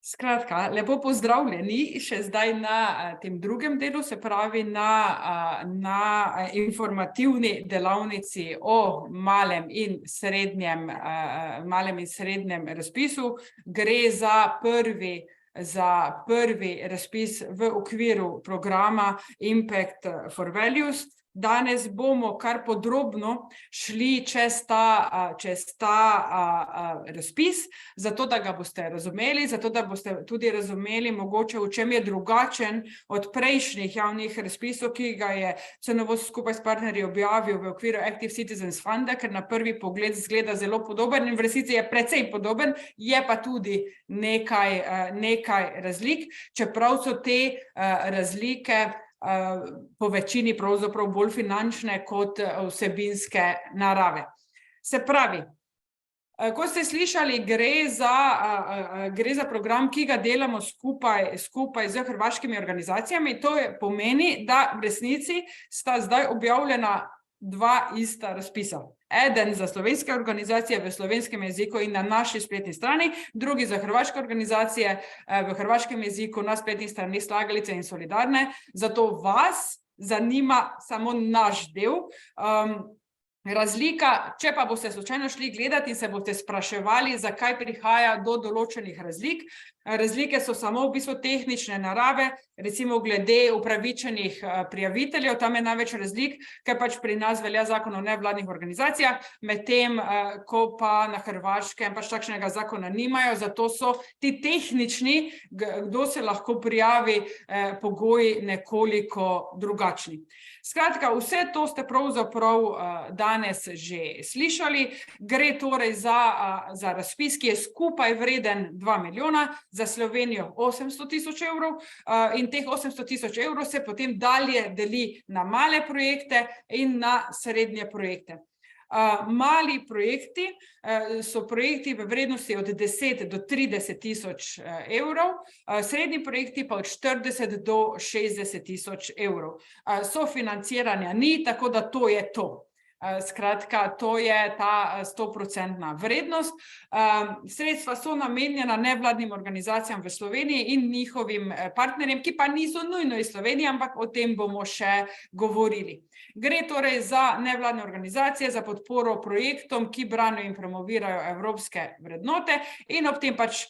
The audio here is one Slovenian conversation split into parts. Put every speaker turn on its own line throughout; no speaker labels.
Skratka, lepo pozdravljeni še zdaj na tem drugem delu, se pravi na informativni delavnici o malem in srednjem razpisu. Gre za prvi razpis v okviru programa Impact for Values. Danes bomo kar podrobno šli čez ta razpis, zato da ga boste razumeli, zato da boste tudi razumeli mogoče, v čem je drugačen od prejšnjih javnih razpisov, ki ga je CNVOS skupaj s partnerji objavil v okviru Active Citizens Funda, ker na prvi pogled zgleda zelo podoben in v resnici je precej podoben, je pa tudi nekaj razlik, čeprav so te razlike po večini pravzaprav bolj finančne kot vsebinske narave. Se pravi, kot ste slišali, gre za program, ki ga delamo skupaj z hrvaškimi organizacijami. To pomeni, da v resnici sta zdaj objavljena dva ista razpisa. Eden za slovenske organizacije v slovenskem jeziku in na naši spletni strani, drugi za hrvaške organizacije v hrvaškem jeziku na spletni strani Slagalice in Solidarne. Zato vas zanima samo naš del. Razlika, če pa boste slučajno šli gledati in se boste spraševali, zakaj prihaja do določenih razlik. Razlike so samo v bistvu tehnične narave, recimo glede upravičenih prijaviteljev, tam je največ razlik, ker pač pri nas velja zakon o nevladnih organizacijah, medtem ko pa na Hrvaškem pač takšnega zakona nimajo, zato so ti tehnični, kdo se lahko prijavi, pogoji nekoliko drugačni. Skratka, vse to ste pravzaprav danes že slišali. Gre torej za razpis, ki je skupaj vreden 2 milijona, za Slovenijo 800 tisoč evrov, in teh 800 tisoč evrov se potem dalje deli na male projekte in na srednje projekte. Mali projekti so projekti v vrednosti od 10 do 30 tisoč evrov, srednji projekti pa od 40 do 60 tisoč evrov. Sofinanciranja ni, tako da to je to. Skratka, to je ta 100% vrednost. Sredstva so namenjena nevladnim organizacijam v Sloveniji in njihovim partnerjem, ki pa niso nujno iz Slovenije, ampak o tem bomo še govorili. Gre torej za nevladne organizacije, za podporo projektom, ki branijo in promovirajo evropske vrednote, in ob tem pač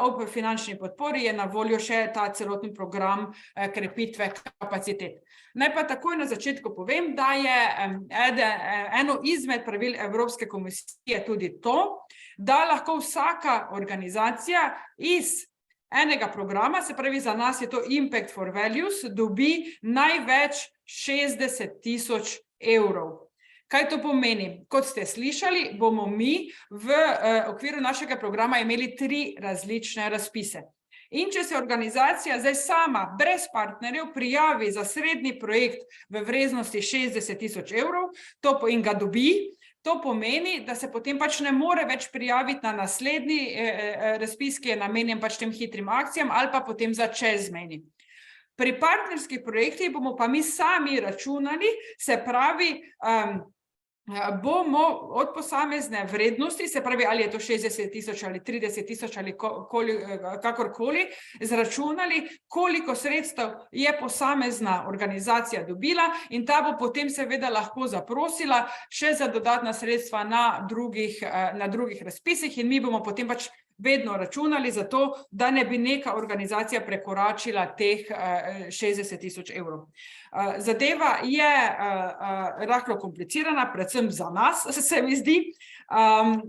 ob finančni podpori je na voljo še ta celotni program krepitve kapacitet. Naj pa takoj na začetku povem, da je eno izmed pravil Evropske komisije tudi to, da lahko vsaka organizacija iz enega programa, se pravi za nas je to Impact for Values, dobi največ 60 tisoč evrov. Kaj to pomeni? Kot ste slišali, bomo mi v okviru našega programa imeli 3 različne razpise. In če se organizacija zdaj sama, brez partnerjev, prijavi za srednji projekt v vrednosti 60 tisoč evrov in ga dobi, to pomeni, da se potem pač ne more več prijaviti na naslednji razpis, ki je namenjen pač tem hitrim akcijam ali pa potem za čezmejni. Pri partnerskih projektih bomo pa mi sami računali, se pravi, bomo od posamezne vrednosti, se pravi, ali je to 60 tisoč ali 30 tisoč ali kakorkoli, zračunali, koliko sredstev je posamezna organizacija dobila, in ta bo potem seveda lahko zaprosila še za dodatna sredstva na drugih razpisih, in mi bomo potem pač vedno računali za to, da ne bi neka organizacija prekoračila teh 60 tisoč evrov. Zadeva je rahlo komplicirana, predvsem za nas, se mi zdi,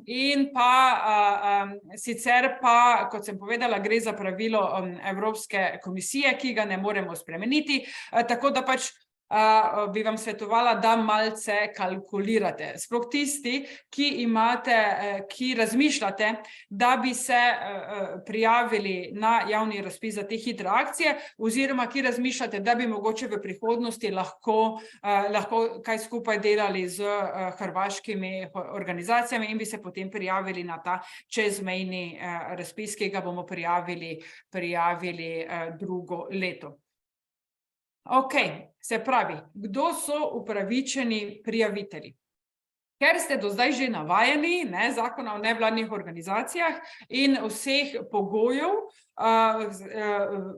in pa sicer pa, kot sem povedala, gre za pravilo Evropske komisije, ki ga ne moremo spremeniti, tako da pač bi vam svetovala, da malce kalkulirate. Sploh tisti, ki razmišljate, da bi se prijavili na javni razpis za te hitre akcije, oziroma ki razmišljate, da bi mogoče v prihodnosti lahko kaj skupaj delali z hrvaškimi organizacijami in bi se potem prijavili na ta čezmejni razpis, ki ga bomo prijavili drugo leto. Ok, se pravi, kdo so upravičeni prijavitelji? Ker ste do zdaj že navajeni, zakona o nevladnih organizacijah in vseh pogojev,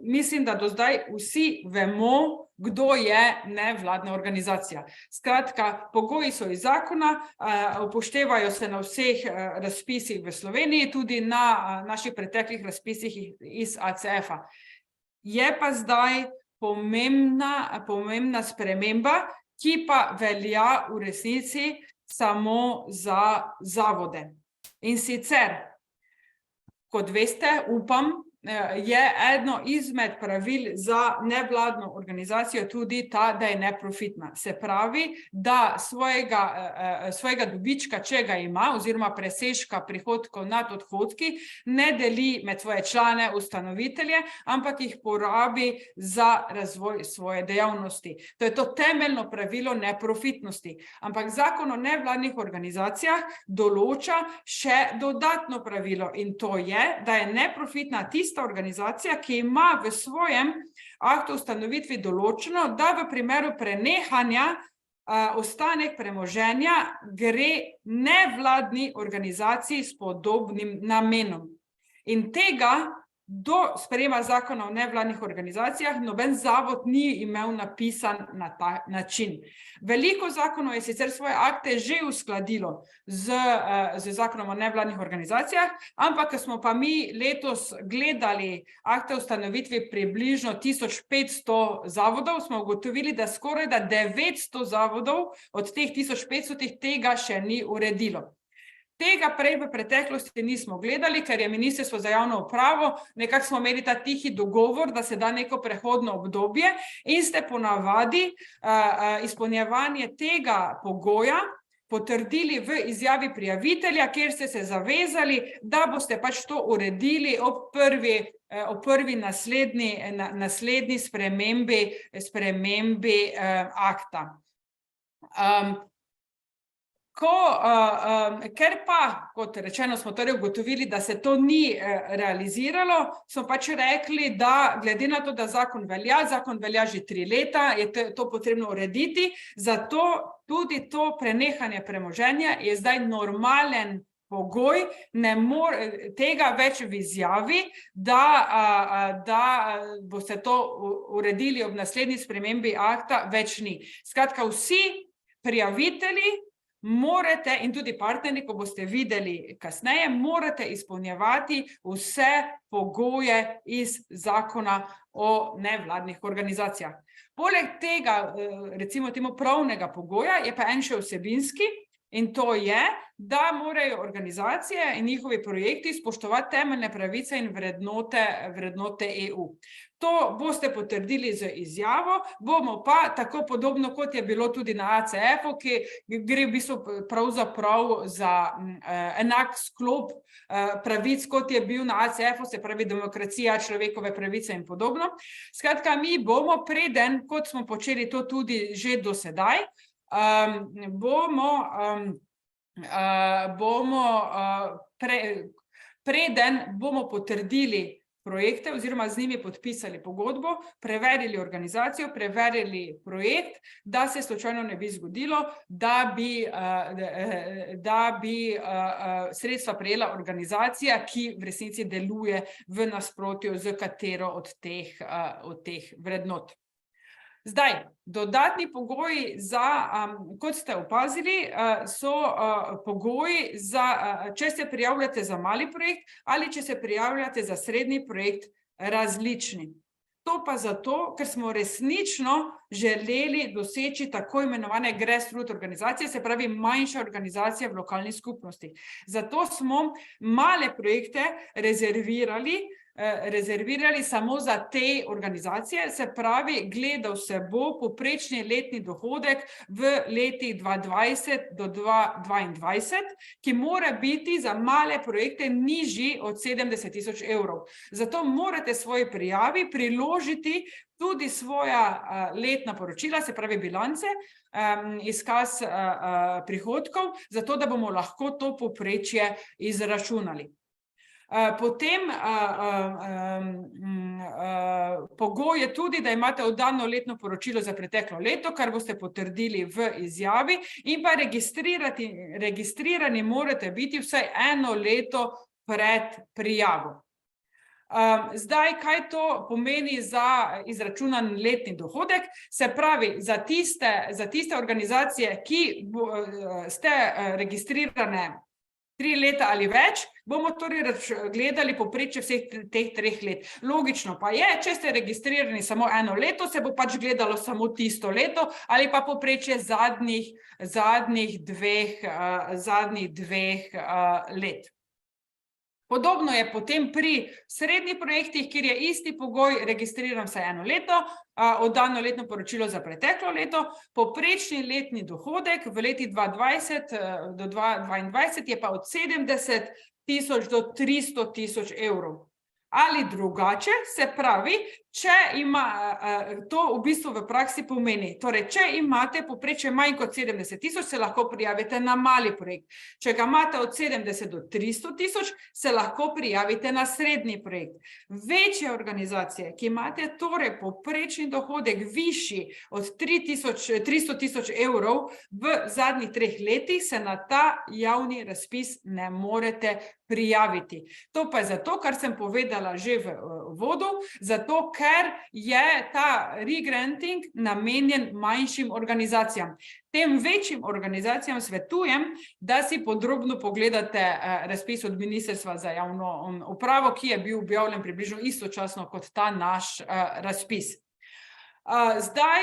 mislim, da do zdaj vsi vemo, kdo je nevladna organizacija. Skratka, pogoji so iz zakona, upoštevajo se na vseh razpisih v Sloveniji, tudi na naših preteklih razpisih iz ACF-a. Je pa zdaj pomembna sprememba, ki pa velja v resnici samo za zavode. In sicer, kot veste, upam, je eno izmed pravil za nevladno organizacijo tudi ta, da je neprofitna. Se pravi, da svojega dobička, če ga ima, oziroma presežka prihodkov nad odhodki, ne deli med svoje člane, ustanovitelje, ampak jih porabi za razvoj svoje dejavnosti. To je to temeljno pravilo neprofitnosti. Ampak zakon o nevladnih organizacijah določa še dodatno pravilo, in to je, da je neprofitna tista organizacija, ki ima v svojem aktu ustanovitvi določeno, da v primeru prenehanja ostanek premoženja gre nevladni organizaciji s podobnim namenom. In tega do sprejema zakona o nevladnih organizacijah noben zavod ni imel napisan na ta način. Veliko zakonov je sicer svoje akte že uskladilo z zakonom o nevladnih organizacijah, ampak ko smo pa mi letos gledali akte o ustanovitvi približno 1500 zavodov, smo ugotovili, da skoraj 900 zavodov od teh 1500 tega še ni uredilo. Tega prej v preteklosti nismo gledali, ker je Ministrstvo za javno upravo, nekako smo imeli ta tihi dogovor, da se da neko prehodno obdobje in ste ponavadi izpolnjevanje tega pogoja potrdili v izjavi prijavitelja, kjer ste se zavezali, da boste pač to uredili ob prvi naslednji spremembi akta. Ker pa, kot rečeno, smo torej ugotovili, da se to ni realiziralo, smo pač rekli, da glede na to, da zakon velja že 3 leta, je to potrebno urediti, zato tudi to prenehanje premoženja je zdaj normalen pogoj, ne more tega več v izjavi, da boste to uredili ob naslednji spremembi akta, več ni. Skratka, vsi prijavitelji morate, in tudi partnerji, ko boste videli kasneje, morate izpolnjevati vse pogoje iz zakona o nevladnih organizacijah. Poleg tega, recimo temu pravnega pogoja, je pa en še vsebinski, in to je, da morajo organizacije in njihovi projekti spoštovati temeljne pravice in vrednote EU. To boste potrdili z izjavo, bomo pa, tako podobno kot je bilo tudi na ACF-u, ki gre v bistvu pravzaprav za enak sklop pravic, kot je bil na ACF-u, se pravi demokracija, človekove pravice in podobno. Skratka, mi bomo preden, kot smo počeli to tudi že do sedaj, preden bomo potrdili projekte oziroma z njimi podpisali pogodbo, preverili organizacijo, preverili projekt, da se slučajno ne bi zgodilo, da bi sredstva prejela organizacija, ki v resnici deluje v nasprotju z katero od teh vrednot. Zdaj, dodatni pogoji kot ste opazili, so pogoji če se prijavljate za mali projekt ali če se prijavljate za srednji projekt, različni. To pa zato, ker smo resnično želeli doseči tako imenovane grassroots organizacije, se pravi manjše organizacije v lokalni skupnosti. Zato smo male projekte rezervirali samo za te organizacije, se pravi, gledal se bo povprečni letni dohodek v letih 2020 do 2022, ki mora biti za male projekte nižji od 70 000 evrov. Zato morate svoji prijavi priložiti tudi svoja letna poročila, se pravi bilance, izkaz prihodkov, zato da bomo lahko to povprečje izračunali. Potem pogoj je tudi, da imate oddano letno poročilo za preteklo leto, kar boste potrdili v izjavi, in pa registrirani morate biti vsaj 1 leto pred prijavo. Zdaj, kaj to pomeni za izračunan letni dohodek? Se pravi, za tiste organizacije, ki ste registrirane 3 leta ali več, bomo torej gledali povprečje vseh teh 3 let. Logično pa je, če ste registrirani samo 1 leto, se bo pač gledalo samo tisto leto ali pa povprečje zadnjih dveh let. Podobno je potem pri srednjih projektih, kjer je isti pogoj, registriram se 1 leto, oddano letno poročilo za preteklo leto, povprečni letni dohodek v letih 2020 do 2022 je pa od 70.000 do 300.000 evrov. Ali drugače, se pravi, če ima, to v bistvu v praksi pomeni, torej, če imate povprečje manj kot 70.000, se lahko prijavite na mali projekt. Če ga imate od 70 do 300.000, se lahko prijavite na srednji projekt. Večje organizacije, ki imate torej povprečni dohodek višji od 300.000 evrov v zadnjih 3 letih, se na ta javni razpis ne morete prijaviti. To pa je zato, kar sem povedala že v uvodu, zato ker je ta regranting namenjen manjšim organizacijam. Tem večjim organizacijam svetujem, da si podrobno pogledate razpis od Ministrstva za javno upravo, ki je bil objavljen približno istočasno kot ta naš razpis. Zdaj,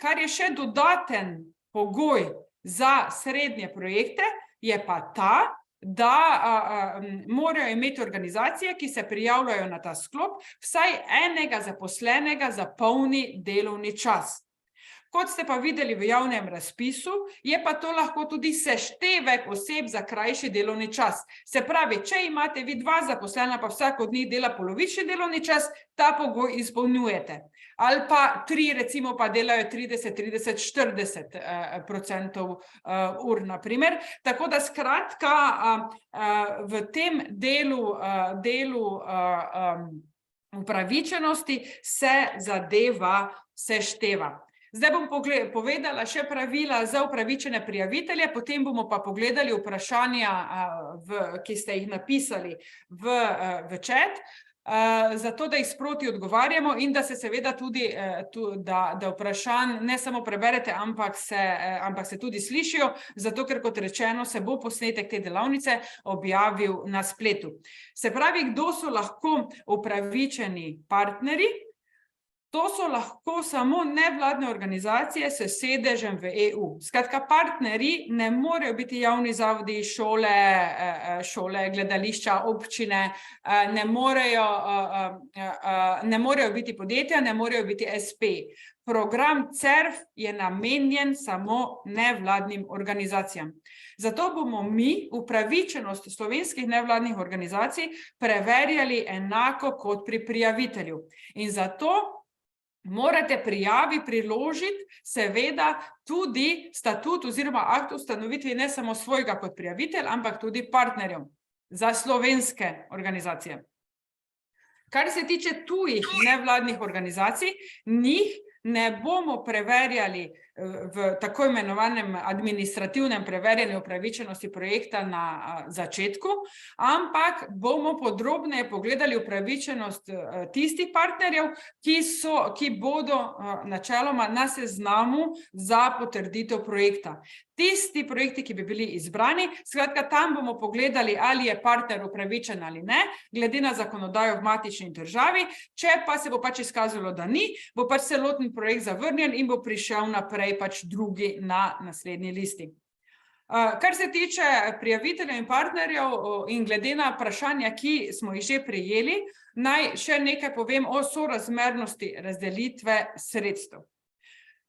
kar je še dodaten pogoj za srednje projekte, je pa ta, da morajo imeti organizacije, ki se prijavljajo na ta sklop, vsaj enega zaposlenega za polni delovni čas. Kot ste pa videli v javnem razpisu, je pa to lahko tudi seštevek oseb za krajši delovni čas. Se pravi, če imate vi 2 zaposlena, pa vsak od njih dela polovični delovni čas, ta pogoj izpolnjujete. Ali pa 3 recimo pa delajo 30-40% ur, na primer. Tako da skratka v tem delu upravičenosti se zadeva sešteva. Zdaj bom povedala še pravila za upravičene prijavitelje, potem bomo pa pogledali vprašanja, ki ste jih napisali v chat, zato da jih sproti odgovarjamo in da se seveda tudi, da vprašanj ne samo preberete, ampak se tudi slišijo, zato ker, kot rečeno, se bo posnetek te delavnice objavil na spletu. Se pravi, kdo so lahko upravičeni partnerji? To so lahko samo nevladne organizacije s sedežem v EU. Skratka, partnerji ne morejo biti javni zavodi, šole, gledališča, občine, ne morejo biti podjetja, ne morejo biti SP. Program CERF je namenjen samo nevladnim organizacijam. Zato bomo mi upravičenost slovenskih nevladnih organizacij preverjali enako kot pri prijavitelju. In zato morate prijavi priložiti seveda tudi statut oziroma akt o ustanovitvi ne samo svojega kot prijavitelj, ampak tudi partnerjev za slovenske organizacije. Kar se tiče tujih nevladnih organizacij, njih ne bomo preverjali v tako imenovanem administrativnem preverjanju upravičenosti projekta na začetku, ampak bomo podrobneje pogledali upravičenost tistih partnerjev, ki bodo načeloma na seznamu za potrditev projekta. Tisti projekti, ki bi bili izbrani, skratka, tam bomo pogledali, ali je partner upravičen ali ne, glede na zakonodajo v matični državi, če pa se bo pač izkazalo, da ni, bo pač celoten projekt zavrnjen in bo prišel naprej pač drugi na naslednji listi. Kar se tiče prijaviteljev in partnerjev in glede na vprašanja, ki smo jih že prejeli, naj še nekaj povem o sorazmernosti razdelitve sredstev.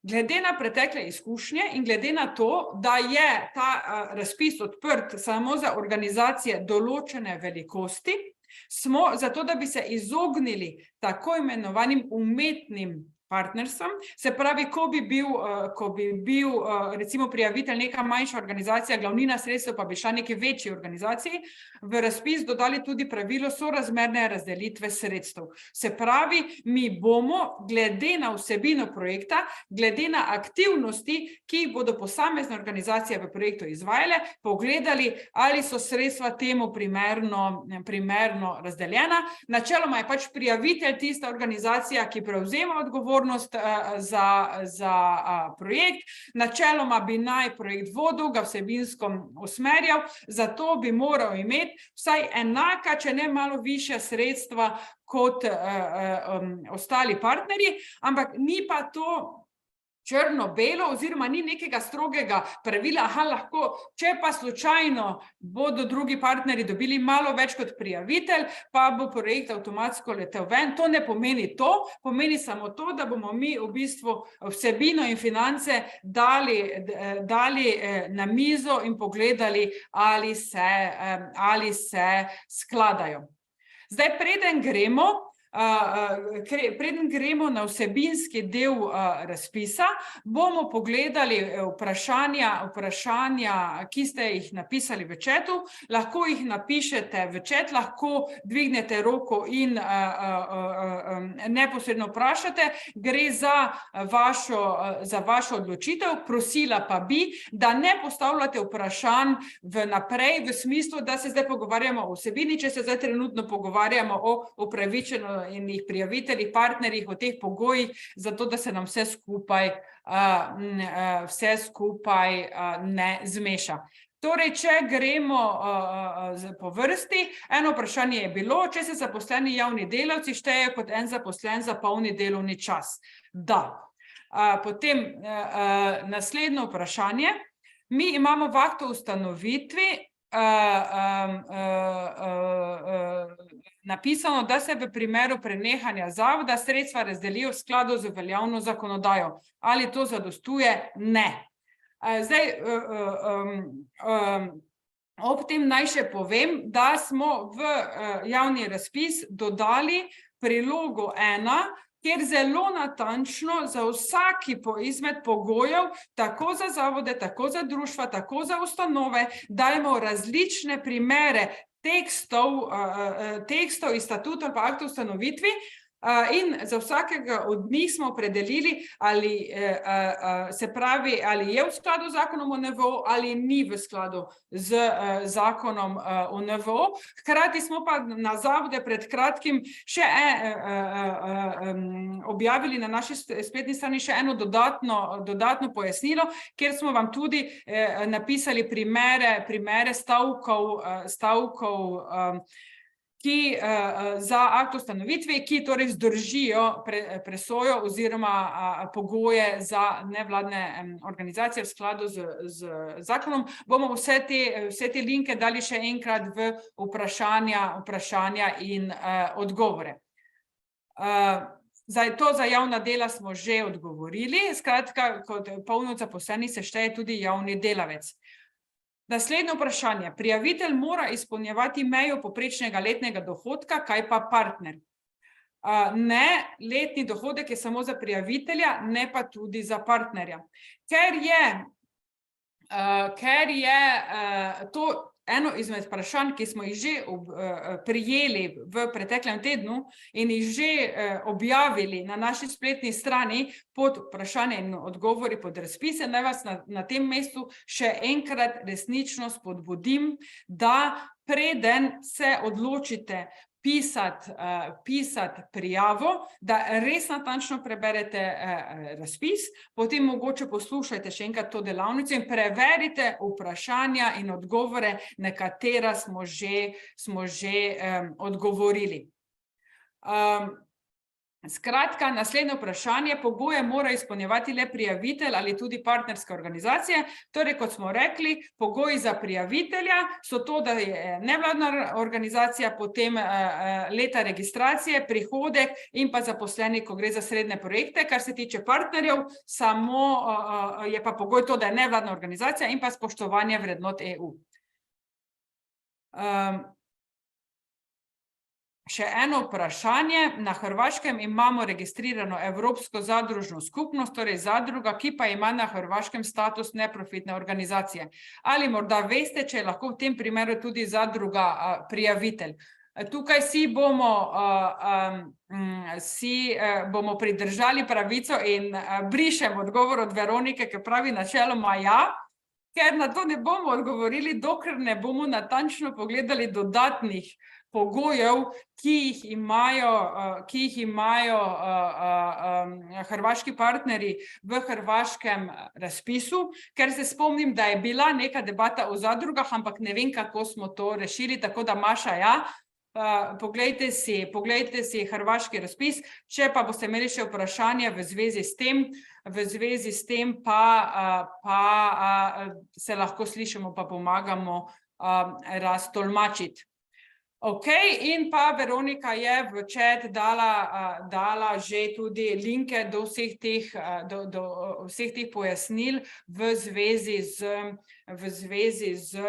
Glede na pretekle izkušnje in glede na to, da je ta razpis odprt samo za organizacije določene velikosti, smo zato, da bi se izognili tako imenovanim umetnim partnerstvom. Se pravi, ko bi bil recimo prijavitelj neka manjša organizacija, glavnina sredstev pa bi šla neki večji organizaciji, v razpis dodali tudi pravilo sorazmerne razdelitve sredstev. Se pravi, mi bomo glede na vsebino projekta, glede na aktivnosti, ki jih bodo posamezne organizacije v projektu izvajale, pogledali, ali so sredstva temu primerno razdeljena. Načeloma je pač prijavitelj tista organizacija, ki prevzema odgovornost za projekt. Načeloma bi naj projekt vodil, ga vsebinsko usmerjal, zato bi moral imeti vsaj enaka, če ne malo višja sredstva kot ostali partnerji, ampak ni pa to črno-belo oziroma ni nekega strogega pravila, lahko, če pa slučajno bodo drugi partnerji dobili malo več kot prijavitelj, pa bo projekt avtomatsko letel ven. To ne pomeni to, pomeni samo to, da bomo mi v bistvu vsebino in finance dali na mizo in pogledali, ali se skladajo. Zdaj, preden gremo na vsebinski del razpisa, bomo pogledali vprašanja, ki ste jih napisali v chatu. Lahko jih napišete v chat, lahko dvignete roko in neposredno vprašate. Gre za vašo odločitev. Prosila pa bi, da ne postavljate vprašanj vnaprej, v smislu, da se zdaj pogovarjamo o vsebini, če se zdaj trenutno pogovarjamo o upravičeno in jih prijaviteljih, partnerjih, o teh pogojih, zato da se nam vse skupaj ne zmeša. Torej, če gremo po vrsti, eno vprašanje je bilo, če se zaposleni javni delavci štejejo kot en zaposlen za polni delovni čas. Da. Potem naslednje vprašanje. Mi imamo v aktu o ustanovitvi napisano, da se v primeru prenehanja zavoda sredstva razdelijo v skladu z veljavno zakonodajo. Ali to zadostuje? Ne. Zdaj, ob tem naj še povem, da smo v javni razpis dodali prilogo 1, kjer zelo natančno za vsaki izmed pogojev, tako za zavode, tako za društva, tako za ustanove, dajemo različne primere tekstov iz statuta pa akta o ustanovitvi, in za vsakega od njih smo opredelili, ali je v skladu z zakonom o NVO ali ni v skladu z zakonom o NVO. Hkrati smo pa na zavode pred kratkim še objavili na naši spletni strani še eno dodatno pojasnilo, kjer smo vam tudi napisali primere stavkov, ki za akt o ustanovitvi, ki torej vzdržijo presojo oziroma pogoje za nevladne organizacije v skladu z zakonom. Bomo vse te linke dali še enkrat v vprašanja in odgovore. Zdaj, to za javna dela smo že odgovorili. Skratka, kot polno zaposleni se šteje tudi javni delavec. Naslednje vprašanje. Prijavitelj mora izpolnjevati mejo povprečnega letnega dohodka, kaj pa partner? Ne, letni dohodek je samo za prijavitelja, ne pa tudi za partnerja. Ker je to eno izmed vprašanj, ki smo jih že prijeli v preteklem tednu in jih že objavili na naši spletni strani pod vprašanje in odgovori pod razpise, naj vas na tem mestu še enkrat resnično spodbudim, da preden se odločite pisati prijavo, da res natančno preberete razpis, potem mogoče poslušajte še enkrat to delavnico in preverite vprašanja in odgovore, na katera smo že odgovorili. Skratka, naslednje vprašanje, pogoje mora izpolnjevati le prijavitelj ali tudi partnerske organizacije. Torej, kot smo rekli, pogoji za prijavitelja so to, da je nevladna organizacija, potem leta registracije, prihodek in pa zaposleni, ko gre za srednje projekte. Kar se tiče partnerjev, samo je pa pogoj to, da je nevladna organizacija in pa spoštovanje vrednot EU. Še eno vprašanje. Na Hrvaškem imamo registrirano Evropsko zadružno skupnost, torej zadruga, ki pa ima na Hrvaškem status neprofitne organizacije. Ali morda veste, če je lahko v tem primeru tudi zadruga prijavitelj? Tukaj bomo pridržali pravico in brišem odgovor od Veronike, ki pravi načeloma ja, ker na to ne bomo odgovorili, dokler ne bomo natančno pogledali dodatnih pogojev, ki jih imajo hrvaški partnerji v hrvaškem razpisu, ker se spomnim, da je bila neka debata o zadrugah, ampak ne vem, kako smo to rešili, tako da Maša, ja, poglejte si hrvaški razpis, če pa boste imeli še vprašanje v zvezi s tem pa se lahko slišimo, pa pomagamo raztolmačiti. Ok, in pa Veronika je v chat dala že tudi linke do vseh teh pojasnil v zvezi z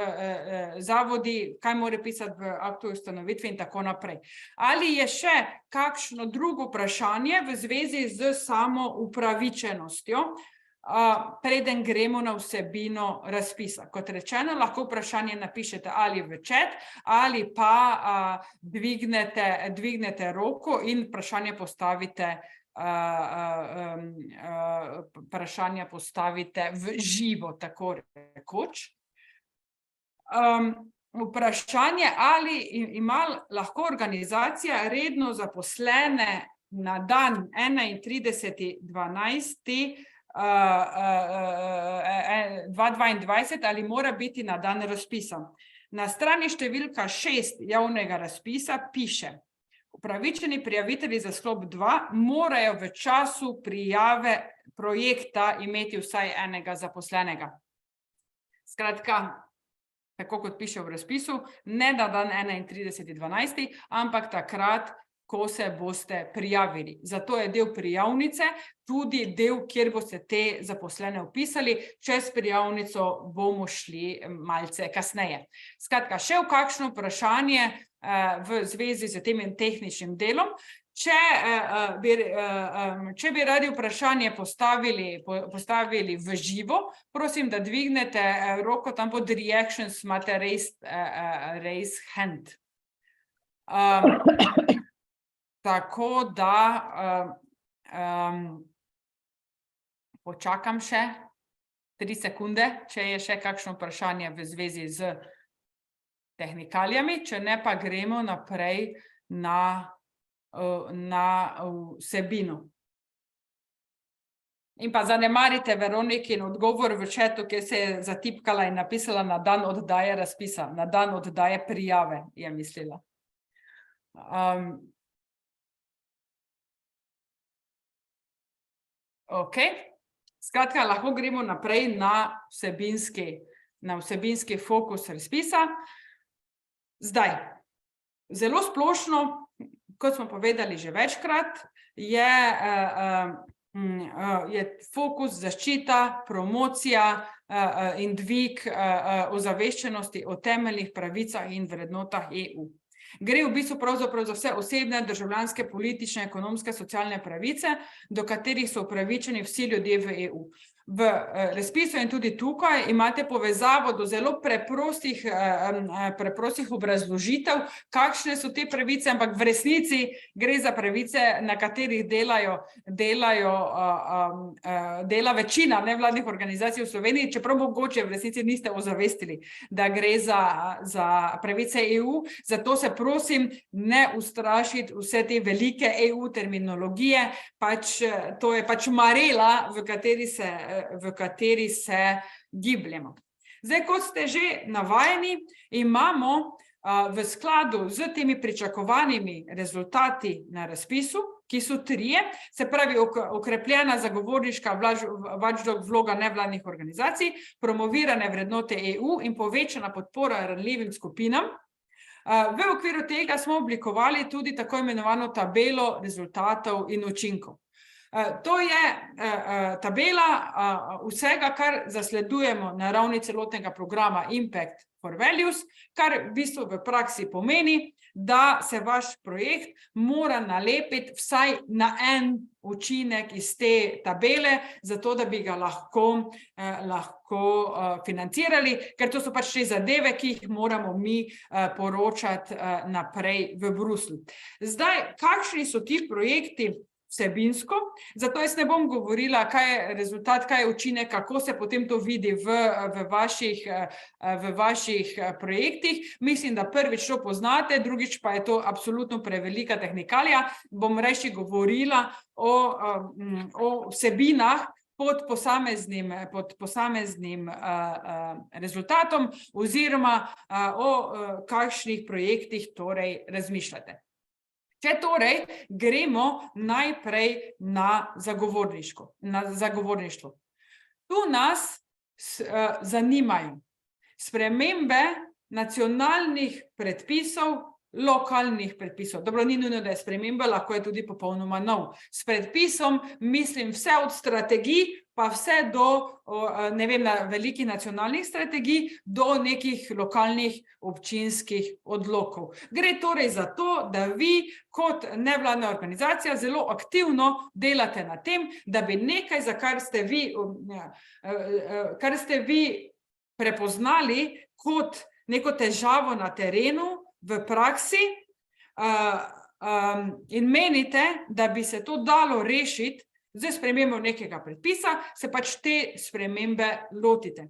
zavodi, kaj mora pisati v aktu ustanovitve in tako naprej. Ali je še kakšno drugo vprašanje v zvezi z samo upravičenostjo? Preden gremo na vsebino razpisa. Kot rečeno, lahko vprašanje napišete ali v chat, ali pa dvignete roko in vprašanje postavite v živo, tako rekoč. Vprašanje, ali ima lahko organizacija redno zaposlene na dan 31.12. 2022 ali mora biti na dan razpisa. Na strani številka 6 javnega razpisa piše: upravičeni prijavitelji za sklop 2 morajo v času prijave projekta imeti vsaj enega zaposlenega. Skratka, tako kot piše v razpisu, ne na dan 31.12., ampak takrat, ko se boste prijavili. Zato je del prijavnice tudi del, kjer boste te zaposlene vpisali. Čez prijavnico bomo šli malce kasneje. Skratka, še v kakšno vprašanje v zvezi z tem tehničnim delom. Če bi radi vprašanje postavili v živo, prosim, da dvignete roko tam pod reactions, imate raise hand. Tako da počakam še 3 sekunde, če je še kakšno vprašanje v zvezi z tehnikalijami, če ne pa gremo naprej na vsebino. In pa zanemarite Veronikin odgovor v chatu, kjer se je zatipkala in napisala na dan oddaje razpisa, na dan oddaje prijave, je mislila. Ok, skratka, lahko gremo naprej na vsebinski fokus razpisa. Zdaj, zelo splošno, kot smo povedali že večkrat, je fokus zaščita, promocija in dvig ozaveščenosti o temeljnih pravicah in vrednotah EU. Gre v bistvu pravzaprav za vse osebne, državljanske, politične, ekonomske, socialne pravice, do katerih so upravičeni vsi ljudje v EU. V razpisu in tudi tukaj imate povezavo do zelo preprostih obrazložitev, kakšne so te pravice, ampak v resnici gre za pravice, na katerih dela večina nevladnih organizacij v Sloveniji, čeprav mogoče v resnici niste ozavestili, da gre za pravice EU, zato se prosim ne ustrašiti vse te velike EU terminologije, to je pač marela, v kateri se gibljemo. Zdaj, kot ste že navajeni, imamo v skladu z temi pričakovanimi rezultati na razpisu, ki so 3, se pravi okrepljena zagovorniška watchdog vloga nevladnih organizacij, promovirane vrednote EU in povečana podpora ranljivim skupinam. V okviru tega smo oblikovali tudi tako imenovano tabelo rezultatov in učinkov. To je tabela vsega, kar zasledujemo na ravni celotnega programa Impact for Values, kar v bistvu v praksi pomeni, da se vaš projekt mora nalepiti vsaj na en učinek iz te tabele, zato da bi ga lahko financirali, ker to so pač te zadeve, ki jih moramo mi poročati naprej v Bruslju. Zdaj, kakšni so ti projekti vsebinsko, zato jaz ne bom govorila, kaj je rezultat, kaj je učinek, kako se potem to vidi v vaših projektih. Mislim, da prvič to poznate, drugič pa je to absolutno prevelika tehnikalija. Bom reči govorila o vsebinah pod posameznim rezultatom oziroma o kakšnih projektih torej razmišljate. Če torej gremo najprej na zagovorništvo. Tu nas zanimajo spremembe nacionalnih predpisov, lokalnih predpisov. Dobro, ni nujno, da je sprememba, lahko je tudi popolnoma nov. S predpisom mislim vse od strategij, pa vse do, ne vem, velikih nacionalnih strategij, do nekih lokalnih občinskih odlokov. Gre torej za to, da vi kot nevladna organizacija zelo aktivno delate na tem, da bi nekaj, za kar ste vi prepoznali kot neko težavo na terenu, v praksi in menite, da bi se to dalo rešiti z spremembo nekega predpisa, se pač te spremembe lotite.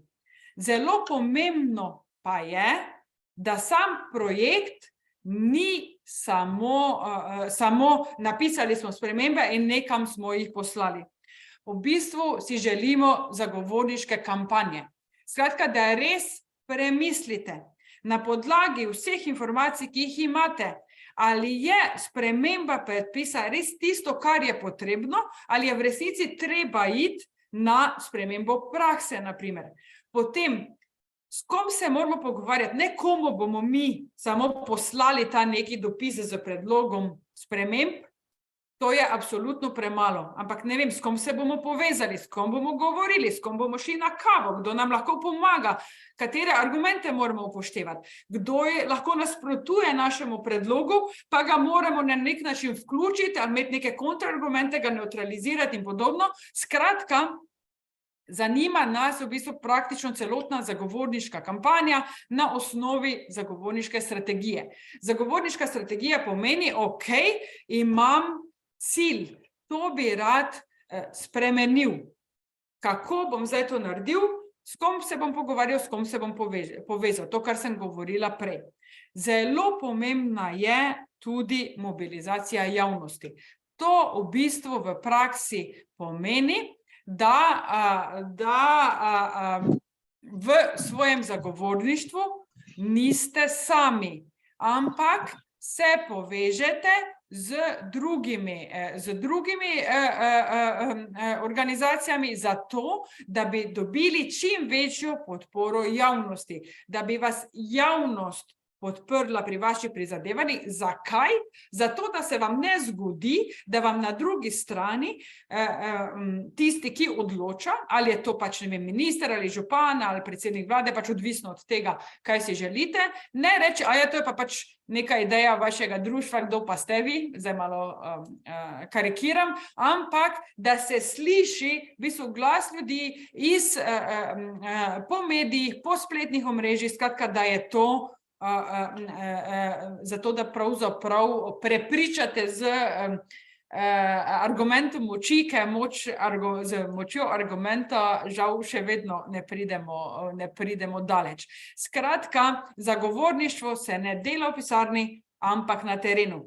Zelo pomembno pa je, da sam projekt ni samo napisali smo spremembe in nekam smo jih poslali. V bistvu si želimo zagovorniške kampanje. Skratka, da res premislite na podlagi vseh informacij, ki jih imate, ali je sprememba predpisa res tisto, kar je potrebno, ali je v resnici treba iti na spremembo prakse, na primer. Potem, s kom se moramo pogovarjati, ne komu bomo mi samo poslali ta neki dopis z predlogom sprememb, to je absolutno premalo, ampak ne vem, s kom se bomo povezali, s kom bomo govorili, s kom bomo šli na kavo, kdo nam lahko pomaga, katere argumente moramo upoštevati, kdo lahko nasprotuje našemu predlogu, pa ga moramo na nek način vključiti ali imeti neke kontraargumente, ga neutralizirati in podobno. Skratka, zanima nas v bistvu praktično celotna zagovorniška kampanja na osnovi zagovorniške strategije. Zagovorniška strategija pomeni, ok, imam cilj, to bi rad spremenil. Kako bom zdaj to naredil? S kom se bom pogovarjal, s kom se bom povezal? To, kar sem govorila prej. Zelo pomembna je tudi mobilizacija javnosti. To v bistvu v praksi pomeni, da v svojem zagovorništvu niste sami, ampak se povežete z drugimi organizacijami za to, da bi dobili čim večjo podporo javnosti, da bi vas javnost podprla pri vaših prizadevanjih. Zakaj? Zato, da se vam ne zgodi, da vam na drugi strani tisti, ki odloča, ali je to pač, ne vem, minister ali župan ali predsednik vlade, pač odvisno od tega, kaj si želite, ne reči, to je pa pač neka ideja vašega društva, kdo pa ste vi, zdaj malo karikiram, ampak da se sliši v bistvu glas ljudi po medijih, po spletnih omrežjih, skratka, da je to zato, da pravzaprav prepričate z argumentom moči, ker z močjo argumenta žal še vedno ne pridemo daleč. Skratka, zagovorništvo se ne dela v pisarni, ampak na terenu.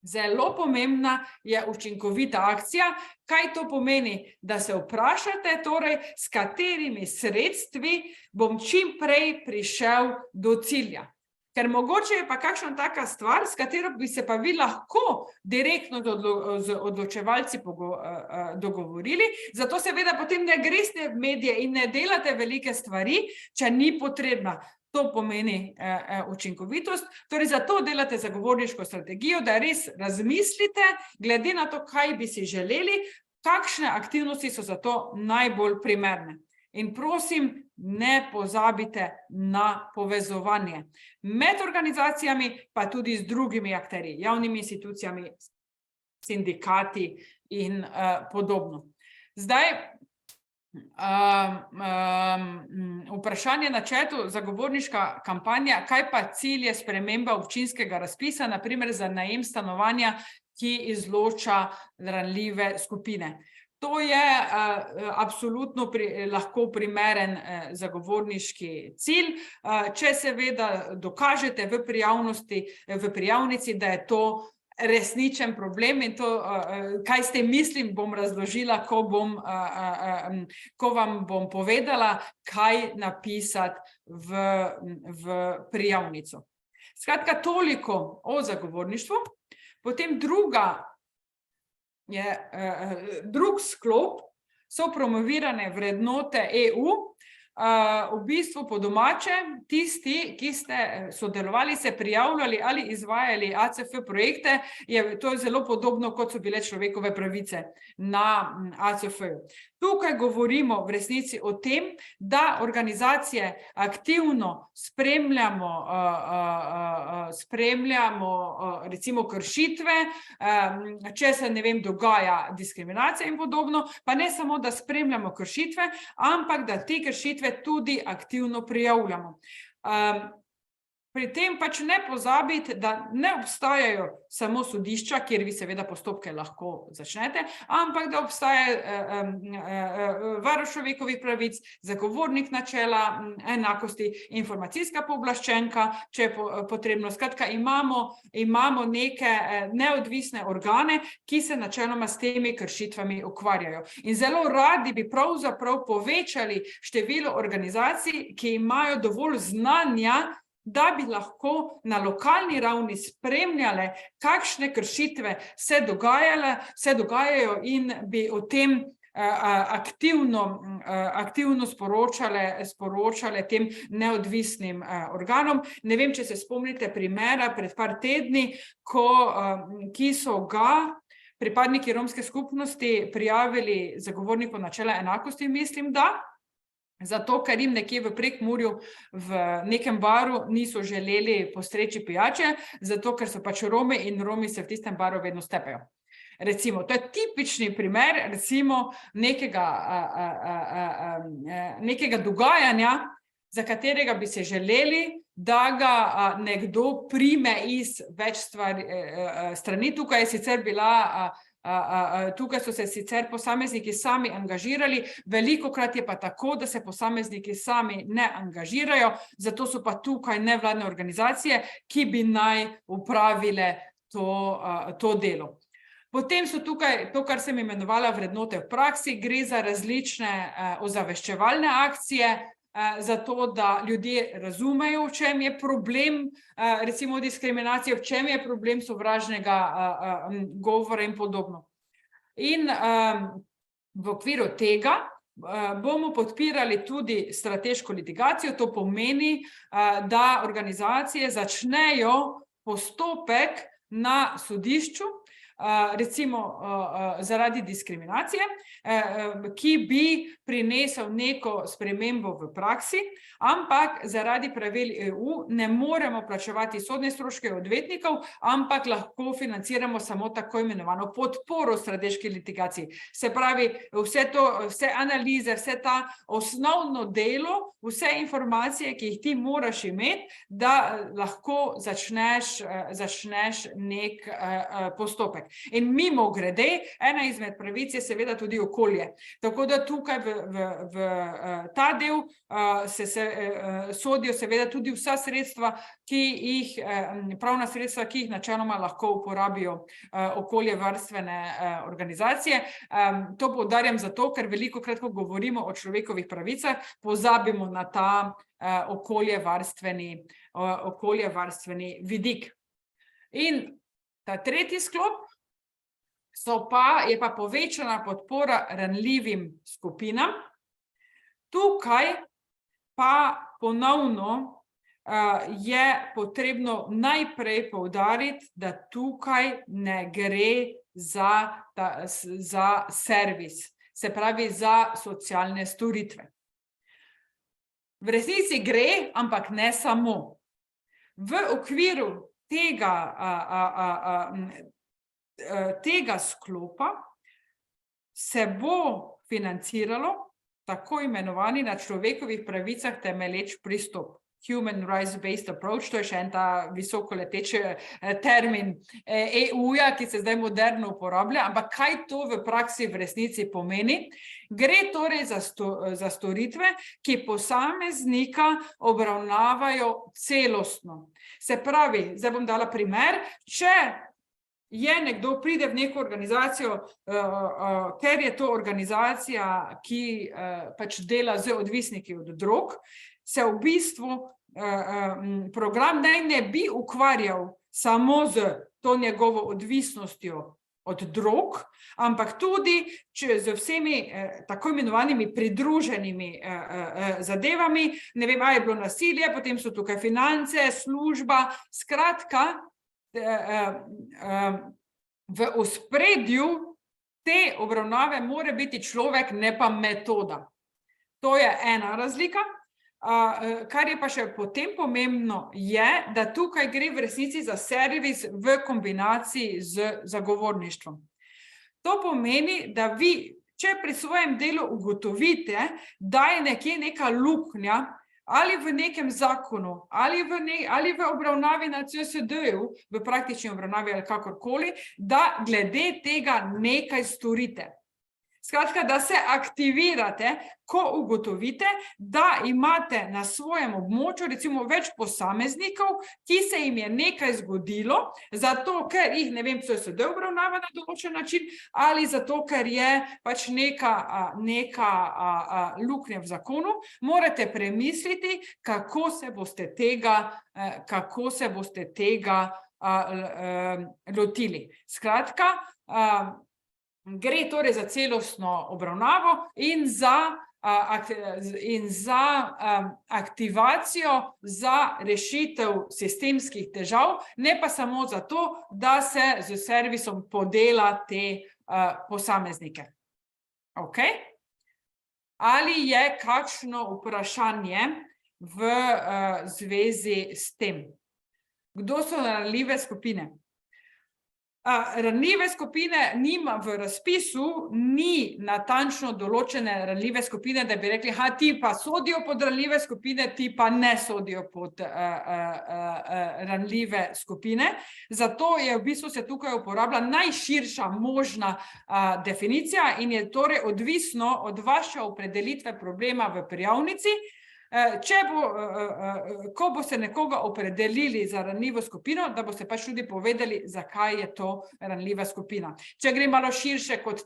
Zelo pomembna je učinkovita akcija. Kaj to pomeni? Da se vprašate, torej, s katerimi sredstvi bom čim prej prišel do cilja. Ker mogoče je pa kakšna taka stvar, s katero bi se pa vi lahko direktno z odločevalci dogovorili, zato seveda potem ne greste v medije in ne delate velike stvari, če ni potrebna. To pomeni učinkovitost. Torej, zato delate zagovorniško strategijo, da res razmislite, glede na to, kaj bi si želeli, kakšne aktivnosti so za to najbolj primerne. In prosim, ne pozabite na povezovanje med organizacijami, pa tudi z drugimi akterji, javnimi institucijami, sindikati in podobno. Zdaj, vprašanje na chatu, zagovorniška kampanja, kaj pa cilj je sprememba občinskega razpisa, na primer za najem stanovanja, ki izloča ranljive skupine. To je absolutno lahko primeren zagovorniški cilj, če seveda dokažete v prijavnici, da je to resničen problem in to, kaj s tem mislim, bom razložila, ko vam bom povedala, kaj napisati v prijavnico. Skratka, toliko o zagovorništvu. Potem drug sklop so promovirane vrednote EU, v bistvu po domače, tisti, ki ste sodelovali, se prijavljali ali izvajali ACF projekte, to je zelo podobno, kot so bile človekove pravice na ACF-ju. Tukaj govorimo v resnici o tem, da organizacije aktivno spremljamo recimo kršitve, če se, ne vem, dogaja diskriminacija in podobno, pa ne samo, da spremljamo kršitve, ampak da te kršitve tudi aktivno prijavljamo. Pri tem pač ne pozabiti, da ne obstajajo samo sodišča, kjer vi seveda postopke lahko začnete, ampak da obstaja varuh človekovih pravic, zagovornik načela enakosti, informacijska pooblaščenka, če je potrebno. Skratka, imamo neke neodvisne organe, ki se načeloma s temi kršitvami ukvarjajo. In zelo radi bi pravzaprav povečali število organizacij, ki imajo dovolj znanja, da bi lahko na lokalni ravni spremljale, kakšne kršitve se dogajajo in bi o tem aktivno sporočale tem neodvisnim organom. Ne vem, če se spomnite primera pred par tedni, ki so ga pripadniki romske skupnosti prijavili zagovorniku načela enakosti, mislim, da zato, ker jim nekje v Prekmurju v nekem baru niso želeli postreči pijače, zato, ker so pač Romi in Romi se v tistem baru vedno stepejo. Recimo, to je tipični primer, recimo, nekega dogajanja, za katerega bi se želeli, da ga nekdo prime iz več strani. Tukaj je sicer tukaj so se sicer posamezniki sami angažirali, velikokrat je pa tako, da se posamezniki sami ne angažirajo, zato so pa tukaj nevladne organizacije, ki bi naj upravile to delo. Potem so tukaj to, kar sem imenovala vrednote v praksi, gre za različne ozaveščevalne akcije, zato, da ljudje razumejo, v čem je problem, recimo diskriminacije, v čem je problem sovražnega govora in podobno. In v okviru tega bomo podpirali tudi strateško litigacijo, to pomeni, da organizacije začnejo postopek na sodišču, recimo zaradi diskriminacije, ki bi prinesel neko spremembo v praksi, ampak zaradi pravil EU ne moremo plačevati sodne stroške odvetnikov, ampak lahko financiramo samo tako imenovano podporo strateški litigaciji. Se pravi, vse analize, vse ta osnovno delo, vse informacije, ki jih ti moraš imeti, da lahko začneš nek postopek. In mimogrede, ena izmed pravic je seveda tudi okolje. Tako da tukaj v ta del sodijo seveda tudi vsa sredstva, pravna sredstva, ki jih načeloma lahko uporabijo okoljevarstvene organizacije. To poudarjam zato, ker velikokrat, ko govorimo o človekovih pravicah, pozabimo na ta okoljevarstveni vidik. In ta tretji sklop je pa povečana podpora ranljivim skupinam. Tukaj pa ponovno je potrebno najprej poudariti, da tukaj ne gre za servis, se pravi za socialne storitve. V resnici gre, ampak ne samo. V okviru tega sklopa se bo financiralo tako imenovani na človekovih pravicah temelječ pristop. Human Rights-Based Approach, to je še en ta visoko leteč termin EU-ja, ki se zdaj moderno uporablja, ampak kaj to v praksi v resnici pomeni? Gre torej za storitve, ki posameznika obravnavajo celostno. Se pravi, zdaj bom dala primer, če je nekdo pride v neko organizacijo, ker je to organizacija, ki pač dela z odvisniki od drog, se v bistvu program ne bi ukvarjal samo z to njegovo odvisnostjo od drog, ampak tudi z vsemi tako imenovanimi pridruženimi zadevami, ne vem, je bilo nasilje, potem so tukaj finance, služba, skratka, v ospredju te obravnave mora biti človek, ne pa metoda. To je ena razlika. Kar je pa še potem pomembno je, da tukaj gre v resnici za servis v kombinaciji z zagovorništvom. To pomeni, da vi, če pri svojem delu ugotovite, da je nekje neka luknja ali v nekem zakonu, ali v obravnavi na CSD-ju, v praktični obravnavi ali kakorkoli, da glede tega nekaj storite. Skratka, da se aktivirate, ko ugotovite, da imate na svojem območju recimo več posameznikov, ki se jim je nekaj zgodilo, zato ker jih, ne vem, CSD obravnava na določen način, ali zato ker je pač neka luknja v zakonu, morate premisliti, kako se boste tega lotili. Skratka, gre torej za celostno obravnavo in za aktivacijo za rešitev sistemskih težav, ne pa samo za to, da se z servisom podela te posameznike. Okay? Ali je kakšno vprašanje v zvezi s tem? Kdo so ranljive skupine? Ranljive skupine nima v razpisu, ni natančno določene ranljive skupine, da bi rekli, ti pa sodijo pod ranljive skupine, ti pa ne sodijo pod ranljive skupine. Zato je v bistvu se tukaj uporablja najširša možna definicija in je torej odvisno od vaše opredelitve problema v prijavnici. Ko boste nekoga opredelili za ranljivo skupino, da boste pač tudi povedali, zakaj je to ranljiva skupina. Če gre malo širše kot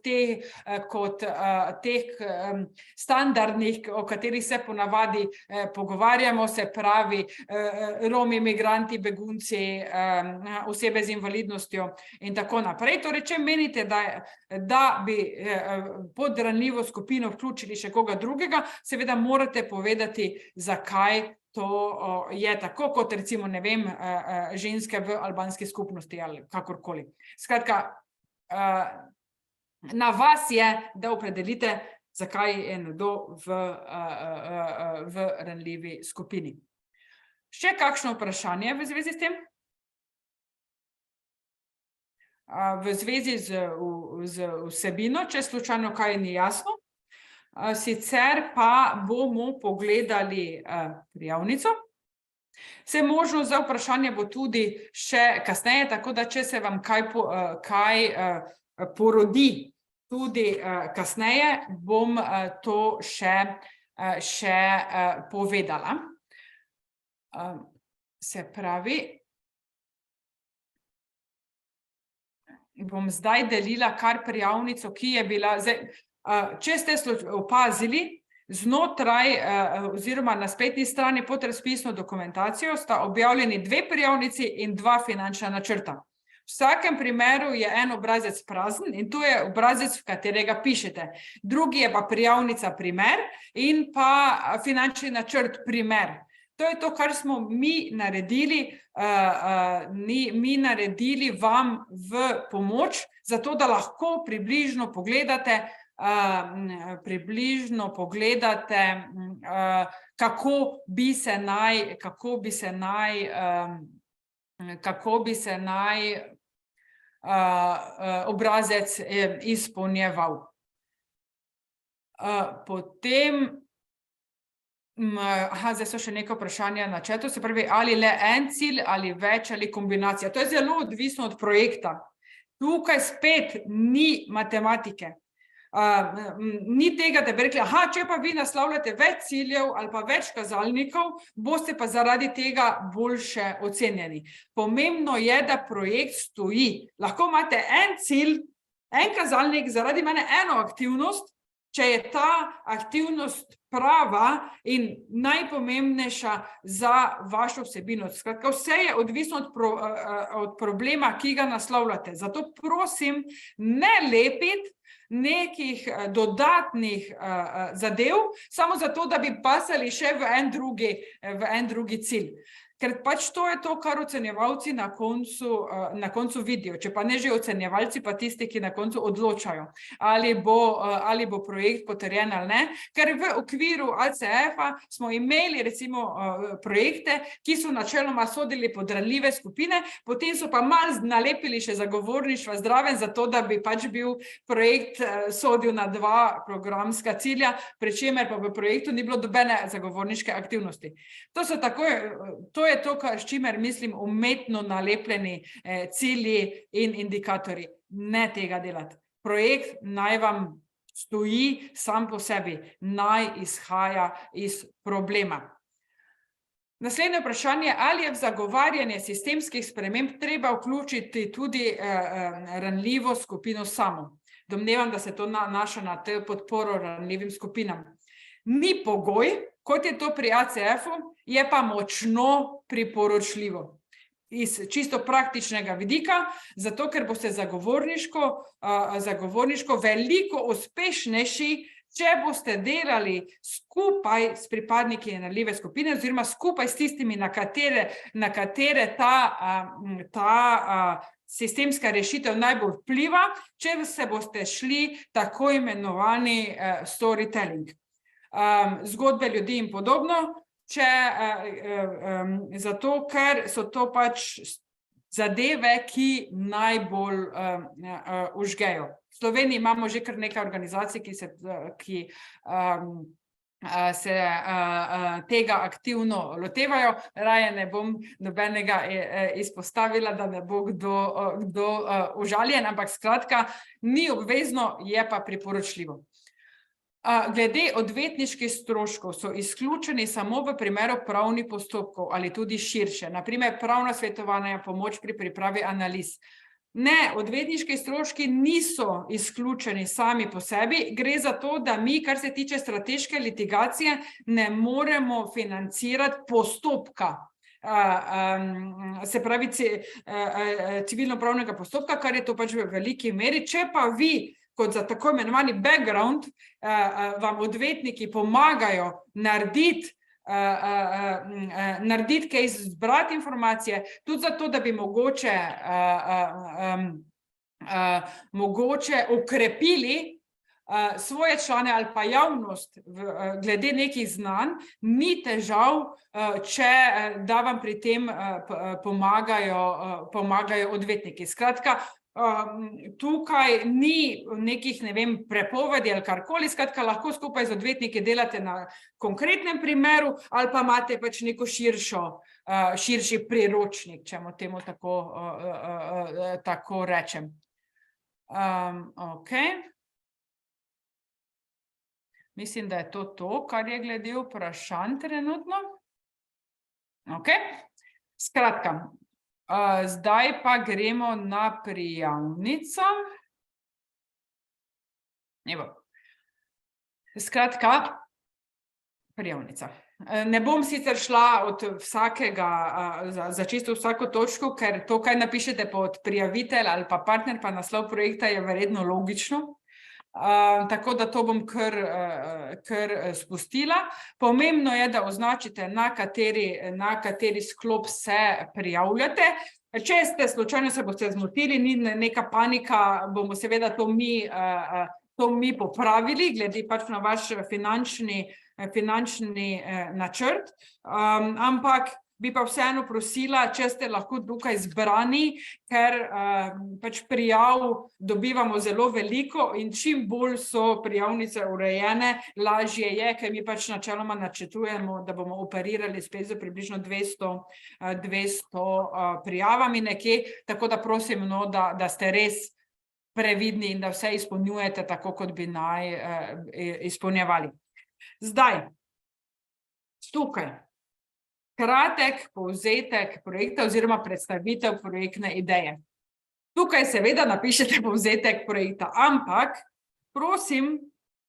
teh standardnih, o katerih se ponavadi pogovarjamo, se pravi Romi, migranti, begunci, osebe z invalidnostjo in tako naprej. Torej, če menite, da bi pod ranljivo skupino vključili še koga drugega, seveda morate povedati, zakaj to je tako, kot recimo, ne vem, ženske v albanski skupnosti ali kakorkoli. Skratka, na vas je, da opredelite, zakaj je nekdo v ranljivi skupini. Še kakšno vprašanje v zvezi s tem? V zvezi z vsebino, če slučajno kaj ni jasno? Sicer pa bomo pogledali prijavnico. Vse možnost za vprašanje bo tudi še kasneje, tako da če se vam kaj porodi tudi kasneje, bom to še povedala. Se pravi, bom zdaj delila kar prijavnico, ki je bila... Če ste opazili, znotraj oziroma na spletni strani pod razpisno dokumentacijo sta objavljeni 2 prijavnici in 2 finančna načrta. V vsakem primeru je en obrazec prazen in to je obrazec, v katerega pišete. Drugi je pa prijavnica primer in pa finančni načrt primer. To je to, kar smo mi naredili vam v pomoč, zato da lahko približno pogledate, kako bi se naj obrazec izpolnjeval. Potem, zdaj so še nekaj vprašanja na chatu, se pravi, ali le en cilj, ali več, ali kombinacija. To je zelo odvisno od projekta. Tukaj spet ni matematike. Ni tega, da bi rekli, če pa vi naslavljate več ciljev ali pa več kazalnikov, boste pa zaradi tega boljše ocenjeni. Pomembno je, da projekt stoji. Lahko imate en cilj, en kazalnik, zaradi mene eno aktivnost, če je ta aktivnost prava in najpomembnejša za vašo vsebino. Skratka, vse je odvisno od problema, ki ga naslavljate. Zato prosim, ne lepiti nekih dodatnih zadev, samo zato, da bi pasali še v en drugi cilj. Ker pač to je to, kar ocenjevalci na koncu vidijo. Če pa ne že ocenjevalci, pa tisti, ki na koncu odločajo, ali bo projekt potrjen ali ne. Ker v okviru ACF-a smo imeli recimo projekte, ki so načeloma sodili pod ranljive skupine, potem so pa malo nalepili še zagovorništva zraven, zato da bi pač bil projekt sodil na 2 programska cilja, pri čemer pa v projektu ni bilo nobene zagovorniške aktivnosti. To je to, s čimer mislim umetno nalepljeni cilji in indikatorji. Ne tega delati. Projekt naj vam stoji sam po sebi, naj izhaja iz problema. Naslednje vprašanje, ali je v zagovarjanje sistemskih sprememb treba vključiti tudi ranljivo skupino samo? Domnevam, da se to nanaša na podporo ranljivim skupinam. Ni pogoj, kot je to pri ACF-u, je pa močno priporočljivo. Iz čisto praktičnega vidika, zato ker boste zagovorniško veliko uspešnejši, če boste delali skupaj s pripadniki ranljive skupine oziroma skupaj s tistimi, na katere ta sistemska rešitev najbolj vpliva, če se boste šli tako imenovani storytelling. Zgodbe ljudi in podobno, zato ker so to pač zadeve, ki najbolj užgejo. V Sloveniji imamo že kar nekaj organizacij, ki se tega aktivno lotevajo. Raje ne bom nobenega izpostavila, da ne bo kdo užaljen, ampak skratka, ni obvezno, je pa priporočljivo. Glede odvetniških stroškov so izključeni samo v primeru pravnih postopkov ali tudi širše, na primer pravna svetovanja, pomoč pri pripravi analiz. Ne, odvetniški stroški niso izključeni sami po sebi, gre za to, da mi, kar se tiče strateške litigacije, ne moremo financirati postopka. Se pravi civilno-pravnega postopka, kar je to pač v veliki meri. Če pa vi, kot za tako imenovani background, vam odvetniki pomagajo narediti kaj, zbrati informacije, tudi zato, da bi mogoče okrepili svoje člane ali pa javnost glede nekih znanj, ni težav, da vam pri tem pomagajo odvetniki. Skratka, tukaj ni nekih, ne vem, prepovedi ali karkoli, skratka, lahko skupaj z odvetniki delate na konkretnem primeru ali pa imate pač neko širši priročnik, če mu temu tako rečem. Mislim, da je to, kar je glede vprašanj trenutno. Skratka, zdaj pa gremo na prijavnico. Evo. Skratka, prijavnica. Ne bom sicer šla od vsakega, za čisto vsako točko, ker to, kaj napišete pod prijavitelj ali pa partner, pa naslov projekta je verjetno logično. Tako da to bom kar spustila. Pomembno je, da označite, na kateri sklop se prijavljate. Če ste slučajno se boste zmotili, ni neka panika, bomo seveda to mi popravili, glede pač na vaš finančni načrt, ampak bi pa vseeno prosila, če ste lahko tukaj zbrani, ker pač prijav dobivamo zelo veliko in čim bolj so prijavnice urejene, lažje je, ker mi pač načeloma načrtujemo, da bomo operirali spet za približno 200 prijavami nekje, tako da prosim, no, da ste res previdni in da vse izpolnjujete tako, kot bi naj izpolnjevali. Zdaj, tukaj. Kratek povzetek projekta oziroma predstavitev projektne ideje. Tukaj seveda napišete povzetek projekta, ampak prosim,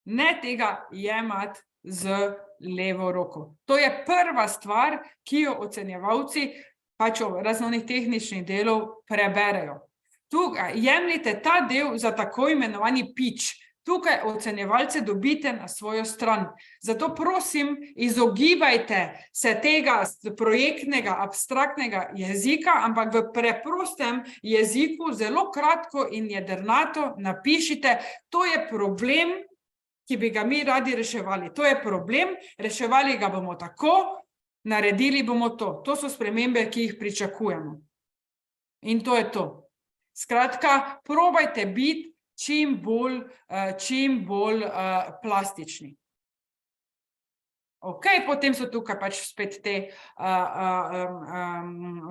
ne tega jemati z levo roko. To je prva stvar, ki jo ocenjevalci pač raznonih tehničnih delov preberejo. Tukaj jemljite ta del za tako imenovani pitch. Tukaj ocenjevalce dobite na svojo stran. Zato prosim, izogibajte se tega projektnega, abstraktnega jezika, ampak v preprostem jeziku zelo kratko in jedrnato napišite, to je problem, ki bi ga mi radi reševali. To je problem, reševali ga bomo tako, naredili bomo to. To so spremembe, ki jih pričakujemo. In to je to. Skratka, probajte biti čim bolj plastični. Ok, potem so tukaj pač spet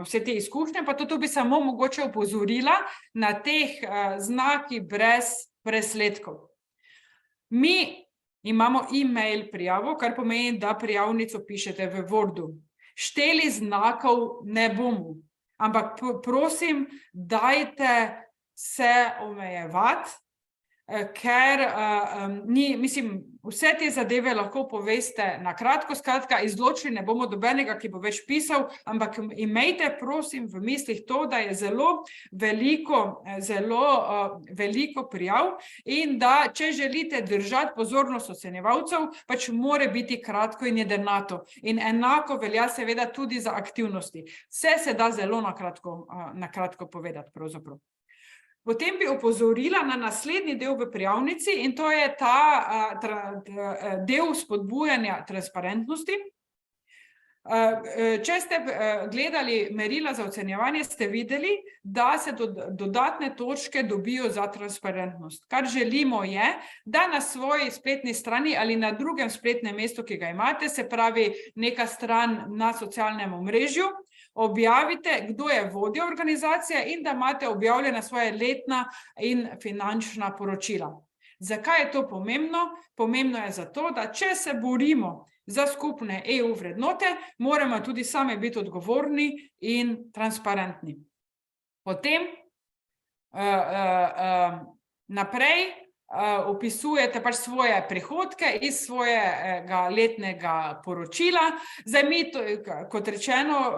vse te izkušnje, pa to bi samo mogoče opozorila na teh znaki brez presledkov. Mi imamo e-mail prijavo, kar pomeni, da prijavnico pišete v Wordu. Šteli znakov ne bomo, ampak prosim, dajte se omejevati, ker vse te zadeve lahko poveste na kratko, skratka, izločili ne bomo dobenega, ki bo več pisal, ampak imejte, prosim, v mislih to, da je zelo veliko prijav in da, če želite držati pozornost ocenjevalcev, pač mora biti kratko in jedrnato. In enako velja seveda tudi za aktivnosti. Vse se da zelo na kratko povedati, pravzaprav. Potem bi opozorila na naslednji del v prijavnici in to je ta del spodbujanja transparentnosti. Če ste gledali merila za ocenjevanje, ste videli, da se dodatne točke dobijo za transparentnost. Kar želimo je, da na svoji spletni strani ali na drugem spletnem mestu, ki ga imate, se pravi neka stran na socialnem omrežju, objavite, kdo je vodja organizacije in da imate objavljena svoje letna in finančna poročila. Zakaj je to pomembno? Pomembno je zato, da če se borimo za skupne EU vrednote, moramo tudi sami biti odgovorni in transparentni. Potem naprej opisujete pač svoje prihodke iz svojega letnega poročila. Zdaj mi, kot rečeno,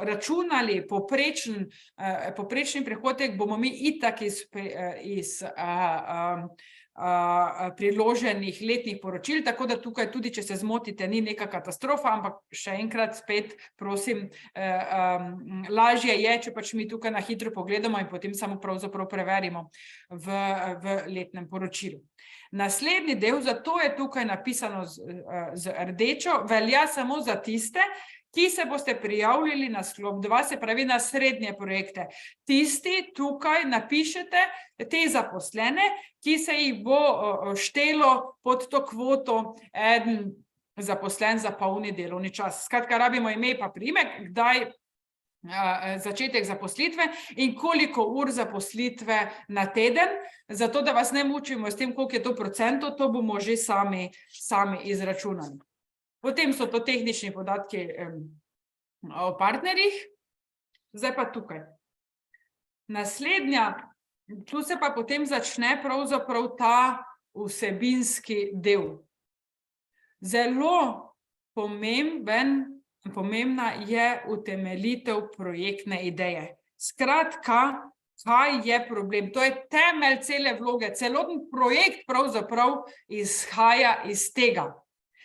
računali povprečni prihodek bomo mi itak iz priloženih letnih poročil, tako da tukaj tudi, če se zmotite, ni neka katastrofa, ampak še enkrat spet, prosim, lažje je, če pač mi tukaj na hitro pogledamo in potem samo pravzaprav preverimo v letnem poročilu. Naslednji del, zato je tukaj napisano z rdečo, velja samo za tiste, ki se boste prijavljali na sklop 2, se pravi na srednje projekte. Tisti tukaj napišete te zaposlene, ki se jih bo štelo pod to kvoto eden zaposlen za polni delovni čas. Skratka, rabimo ime pa priimek, kdaj začetek zaposlitve in koliko ur zaposlitve na teden, zato da vas ne mučimo s tem, koliko je to procentov, to bomo že sami izračunali. Potem so to tehnični podatki o partnerjih, zdaj pa tukaj. Naslednja, tu se pa potem začne pravzaprav ta vsebinski del. Zelo pomembna je utemeljitev projektne ideje. Skratka, kaj je problem? To je temelj cele vloge, celoten projekt pravzaprav izhaja iz tega.